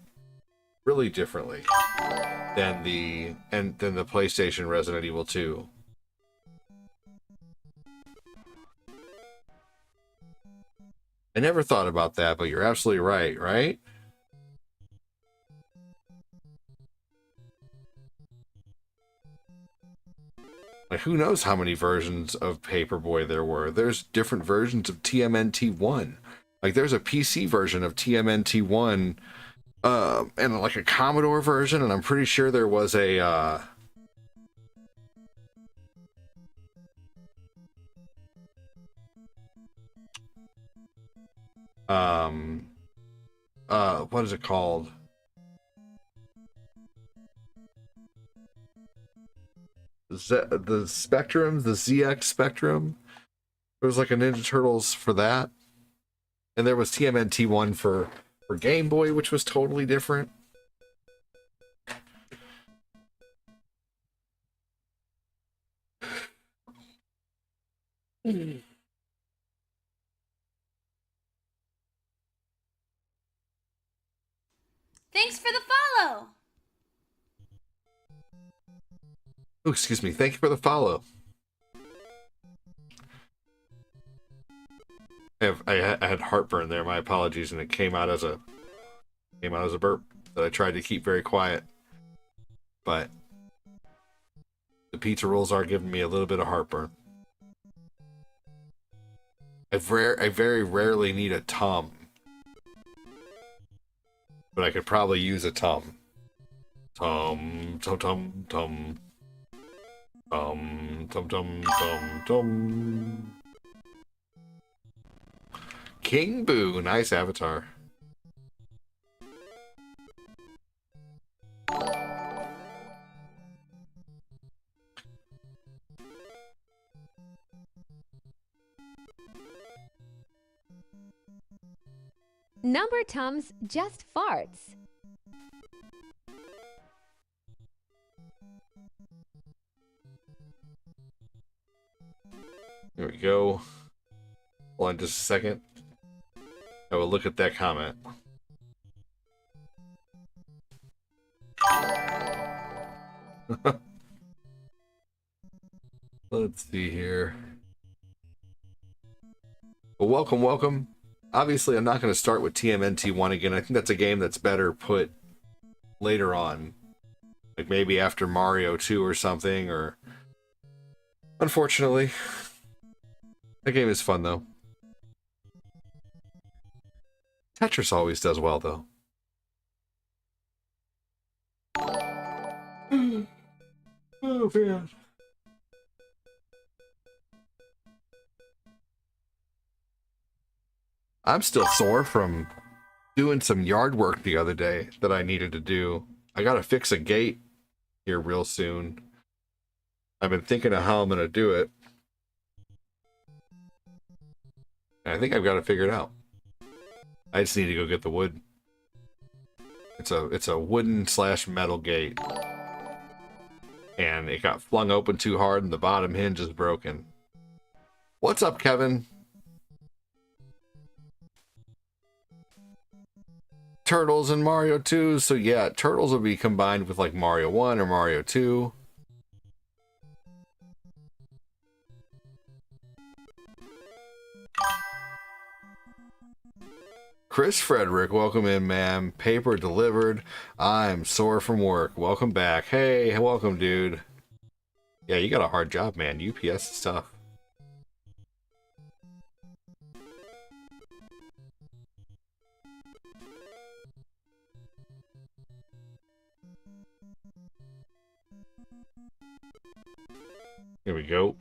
really differently than the PlayStation Resident Evil 2. I never thought about that, but you're absolutely right, right? Like, who knows how many versions of Paperboy there were? There's different versions of TMNT 1. Like, there's a PC version of TMNT 1, and like a Commodore version, and I'm pretty sure there was a What is it called? The Spectrum, the ZX Spectrum. There was like a Ninja Turtles for that. And there was TMNT one for Game Boy, which was totally different. Thanks for the follow. Oh, excuse me. Thank you for the follow. I had heartburn there. My apologies, and it came out as a burp that I tried to keep very quiet. But the pizza rolls are giving me a little bit of heartburn. I very rarely need a tum, but I could probably use a tum. Tum tum tum tum. Tum tum tum tum tum. King Boo, nice avatar. Number Tums just farts. There we go. Hold on just a second. I will look at that comment. Let's see here. Well, welcome. Obviously, I'm not going to start with TMNT 1 again. I think that's a game that's better put later on. Like maybe after Mario 2 or something, or... Unfortunately. That game is fun, though. Tetris always does well, though. Oh, man. I'm still sore from doing some yard work the other day that I needed to do. I gotta fix a gate here real soon. I've been thinking of how I'm gonna do it. And I think I've got it figured out. I just need to go get the wood. It's a wooden / metal gate. And it got flung open too hard and the bottom hinge is broken. What's up, Kevin? Turtles and Mario 2. So yeah, Turtles will be combined with like Mario 1 or Mario 2. Chris Frederick, welcome in, ma'am. Paper delivered. I'm sore from work. Welcome back. Hey, welcome, dude. Yeah, you got a hard job, man. UPS is tough. Here we go.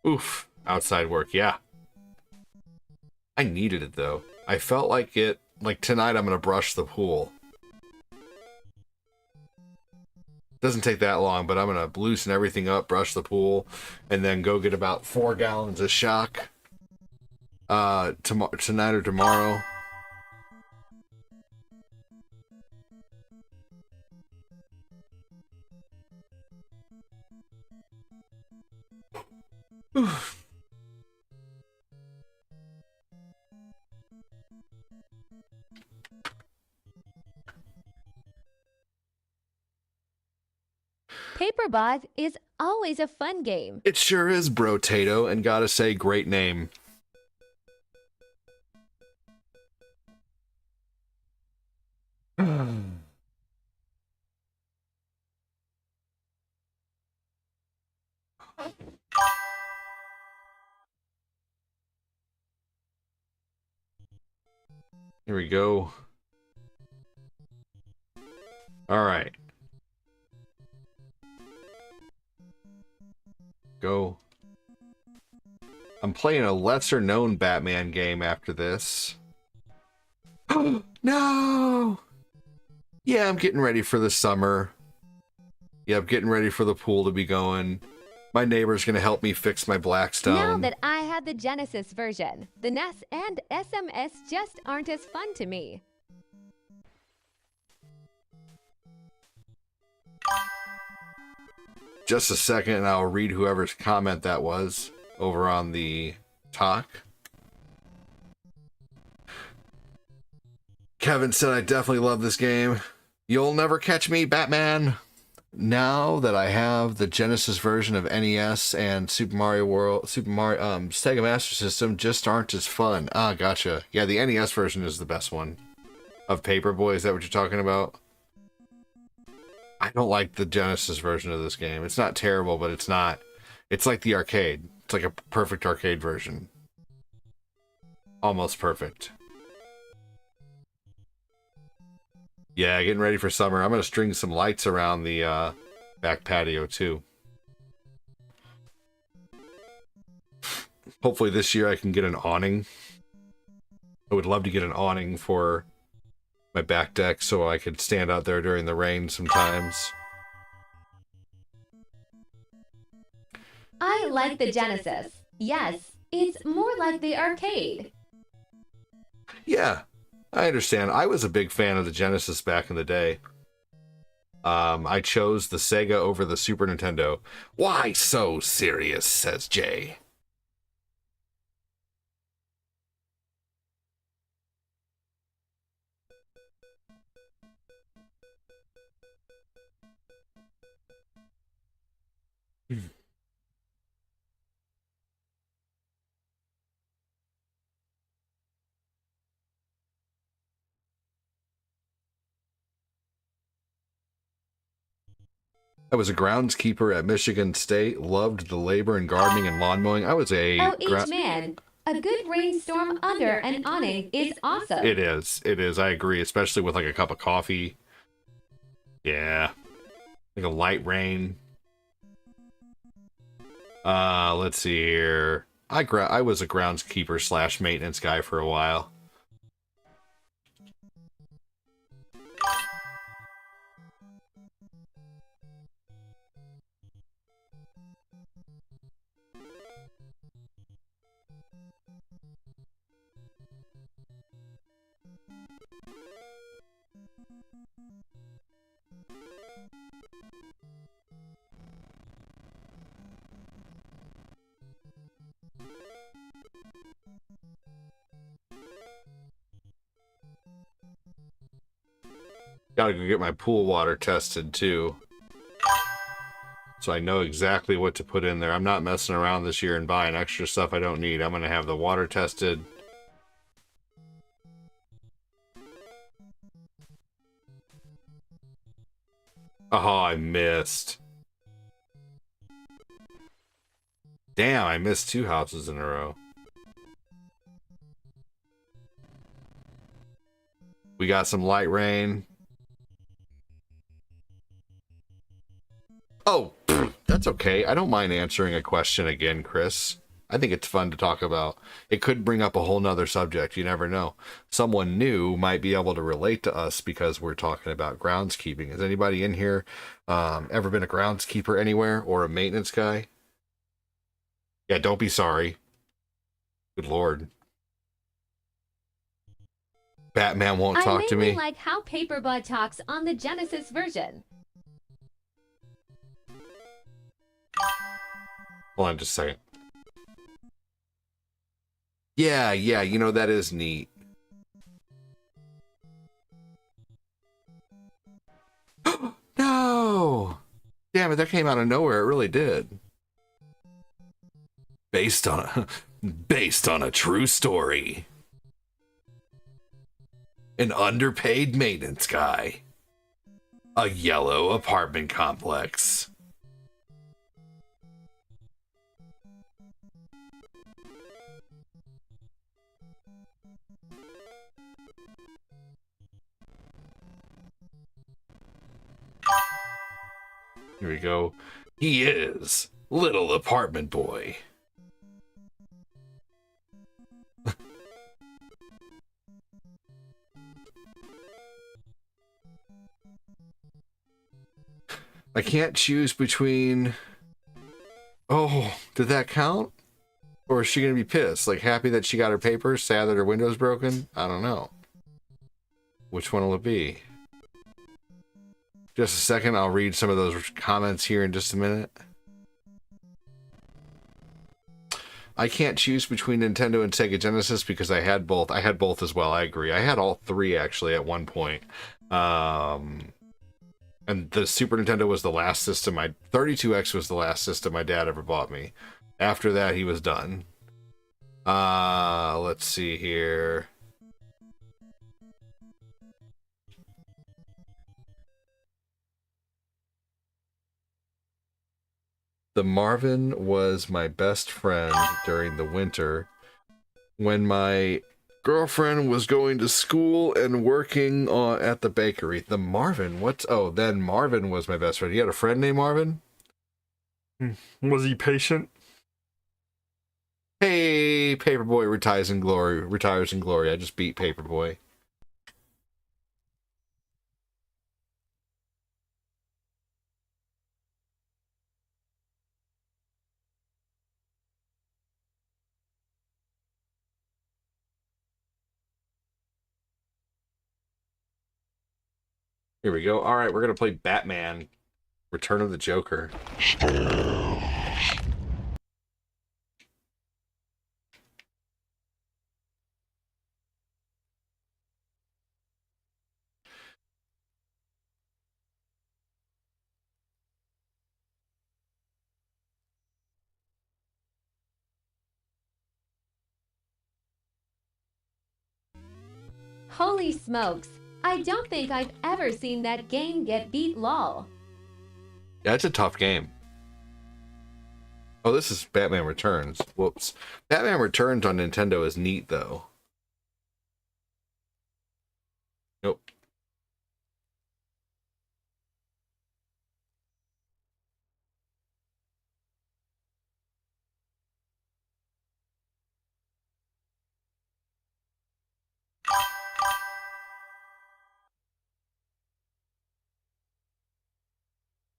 Oof. Outside work, yeah. I needed it, though. I felt like it... Like, tonight I'm gonna brush the pool. Doesn't take that long, but I'm gonna loosen everything up, brush the pool, and then go get about 4 gallons of shock. Tonight or tomorrow. Paperboy is always a fun game. It sure is, Bro Tato, and gotta say, great name. Here we go. All right. Go. I'm playing a lesser known Batman game after this. No! Yeah, I'm getting ready for the summer. Yeah, I'm getting ready for the pool to be going. My neighbor's going to help me fix my Blackstone. Now that I have the Genesis version, the NES and SMS just aren't as fun to me. Just a second, and I'll read whoever's comment that was over on the talk. Kevin said, I definitely love this game. You'll never catch me, Batman. Now that I have the Genesis version of NES and Super Mario Sega Master System just aren't as fun. Ah, gotcha. Yeah, the NES version is the best one. Of Paperboy, is that what you're talking about? I don't like the Genesis version of this game. It's not terrible, but it's not. It's like the arcade. It's like a perfect arcade version. Almost perfect. Yeah, getting ready for summer. I'm going to string some lights around the back patio, too. Hopefully this year I can get an awning. I would love to get an awning for my back deck so I could stand out there during the rain sometimes. I like the Genesis. Yes, it's more like the arcade. Yeah, I understand. I was a big fan of the Genesis back in the day. I chose the Sega over the Super Nintendo. Why so serious, says Jay. I was a groundskeeper at Michigan State, loved the labor and gardening and lawn mowing. I was a... Oh, each man. A good rainstorm under an awning is awesome. It is. It is. I agree, especially with like a cup of coffee. Yeah. Like a light rain. Let's see here. I was a groundskeeper slash maintenance guy for a while. Gotta go get my pool water tested too, so I know exactly what to put in there. I'm not messing around this year and buying extra stuff I don't need. I'm gonna have the water tested. Oh, I missed. Damn, I missed 2 houses in a row. We got some light rain. Oh, that's okay. I don't mind answering a question again, Chris. I think it's fun to talk about. It could bring up a whole nother subject. You never know. Someone new might be able to relate to us because we're talking about groundskeeping. Has anybody in here ever been a groundskeeper anywhere or a maintenance guy? Yeah, don't be sorry. Good Lord. Batman won't talk to me. I mainly like how Paperboy talks on the Genesis version. Hold on just a second. Yeah, you know, that is neat. No! Damn it, that came out of nowhere. It really did. Based on a true story. An underpaid maintenance guy. A yellow apartment complex. Here we go. He is Little Apartment Boy. I can't choose between... Oh, did that count? Or is she going to be pissed? Like, happy that she got her papers, sad that her window's broken? I don't know. Which one will it be? Just a second, I'll read some of those comments here in just a minute. I can't choose between Nintendo and Sega Genesis because I had both. I had both as well, I agree. I had all three, actually, at one point. And the Super Nintendo was the last system. 32X was the last system my dad ever bought me. After that, he was done. Let's see here. The Marvin was my best friend during the winter when my girlfriend was going to school and working at the bakery. The Marvin? What's... Oh, then Marvin was my best friend. You had a friend named Marvin? Was he patient? Hey, Paperboy retires in glory. I just beat Paperboy. Here we go. All right, we're going to play Batman, Return of the Joker. Holy smokes. I don't think I've ever seen that game get beat lol. Yeah, it's a tough game. Oh, this is Batman Returns. Whoops. Batman Returns on Nintendo is neat, though. Nope.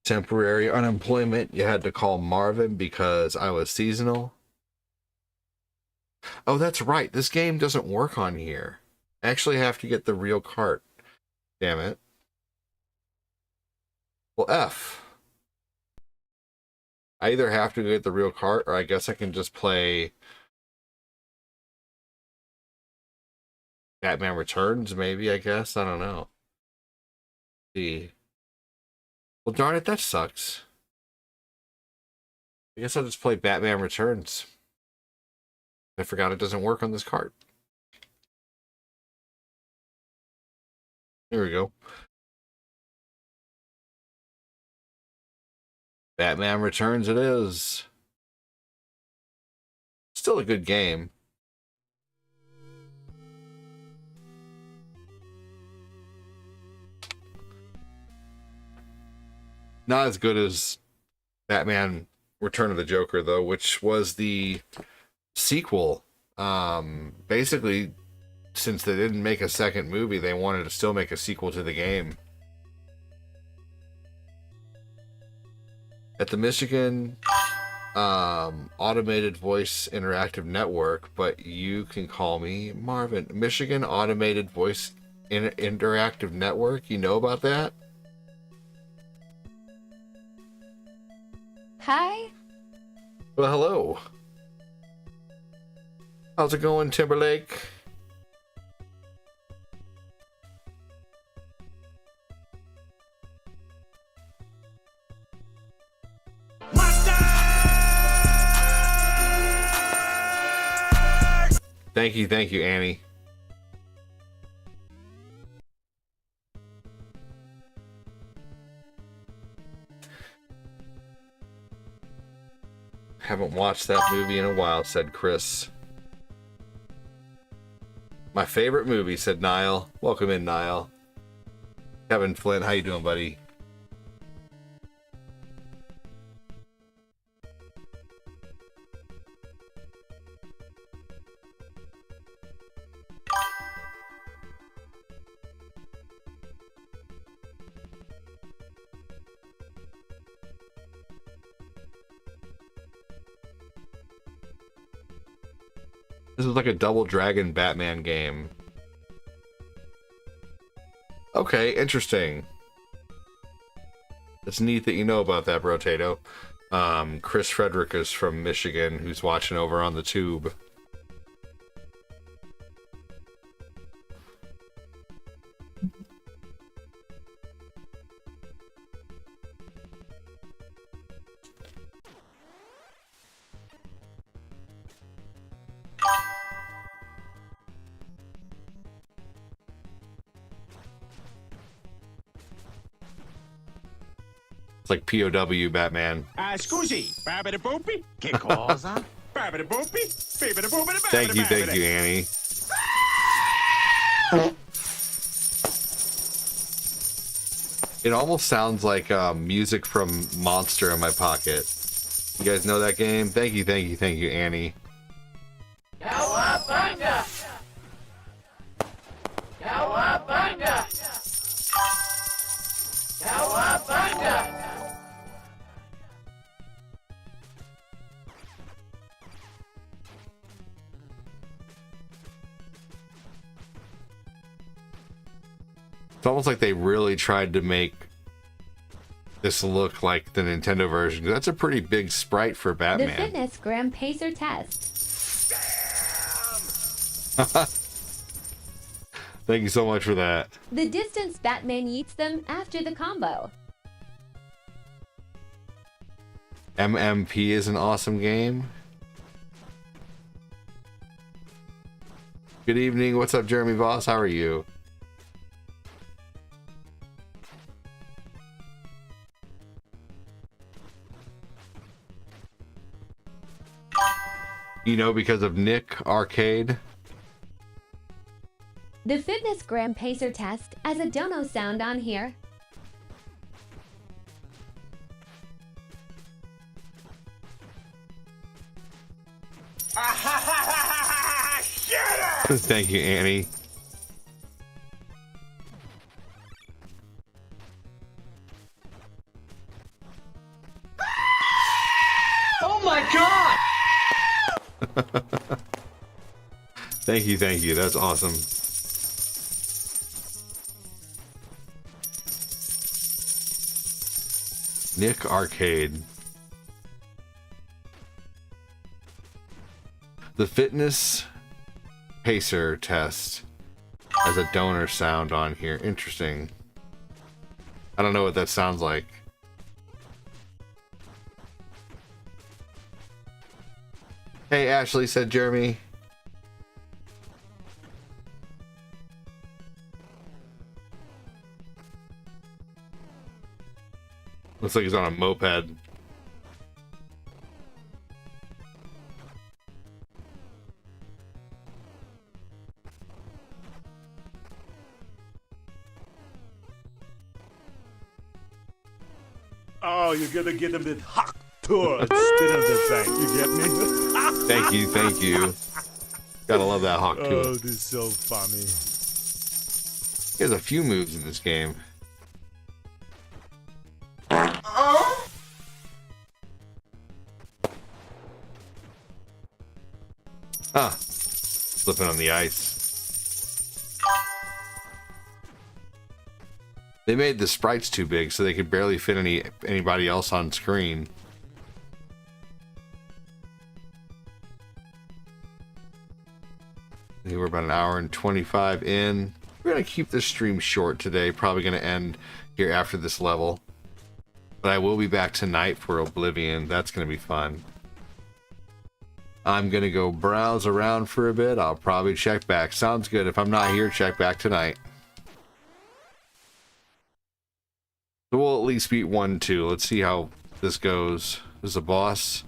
Temporary unemployment. You had to call Marvin because I was seasonal. Oh, that's right. This game doesn't work on here. I actually have to get the real cart. Damn it. Well, F. I either have to get the real cart or I guess I can just play Batman Returns, maybe, I guess. I don't know. See. Well, darn it, that sucks. I guess I'll just play Batman Returns. I forgot it doesn't work on this cart. Here we go. Batman Returns it is. Still a good game. Not as good as Batman Return of the Joker, though, which was the sequel. Basically, since they didn't make a second movie, they wanted to still make a sequel to the game. At the Michigan Automated Voice Interactive Network, but you can call me Marvin. Michigan Automated Voice Interactive Network, you know about that? Hi? Well, hello. How's it going, Timberlake? Thank you, Annie. Haven't watched that movie in a while, said Chris. My favorite movie, said Niall. Welcome in, Niall. Kevin Flint, how you doing, buddy? This is like a Double Dragon Batman game. Okay, interesting. It's neat that you know about that, Brotato. Chris Frederick is from Michigan, who's watching over on the tube. It's like POW Batman. Scusi, babidi boopy. Che cosa? Babidi boopy, babidi boopy, Thank you, Annie. It almost sounds like music from Monster in my pocket. You guys know that game? Thank you, Annie. Cowabunga! Cowabunga! Cowabunga! It's almost like they really tried to make this look like the Nintendo version. That's a pretty big sprite for Batman. The Fitness Gram Pacer Test. Thank you so much for that. The distance Batman yeets them after the combo. MMP is an awesome game. Good evening. What's up, Jeremy Voss? How are you? You know, because of Nick Arcade. The Fitness Gram Pacer Test as a dono sound on here. Thank you, Annie. Oh my god! Thank you. That's awesome. Nick Arcade. The Fitness Pacer Test as a donor sound on here. Interesting. I don't know what that sounds like. Hey, Ashley, said Jeremy. Looks like he's on a moped. Oh, you're gonna get him the hot tour instead of the thing. You get me? Thank you. Gotta love that hawk too. Oh, this is so funny. He has a few moves in this game. Ah, slipping on the ice. They made the sprites too big so they could barely fit anybody else on screen. I think we're about an hour and 25 in. We're going to keep this stream short today. Probably going to end here after this level. But I will be back tonight for Oblivion. That's going to be fun. I'm going to go browse around for a bit. I'll probably check back. Sounds good. If I'm not here, check back tonight. So we'll at least beat 1-2. Let's see how this goes. This is a boss.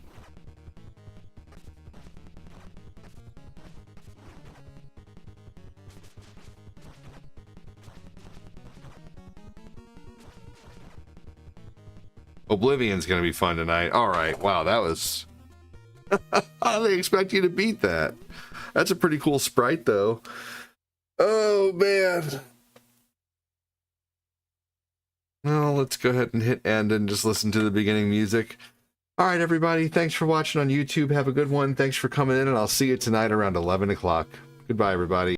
Oblivion's gonna be fun tonight. Alright, wow, that was... How do they expect you to beat that? That's a pretty cool sprite, though. Oh, man. Well, let's go ahead and hit end and just listen to the beginning music. All right, everybody. Thanks for watching on YouTube. Have a good one. Thanks for coming in, and I'll see you tonight around 11 o'clock. Goodbye, everybody.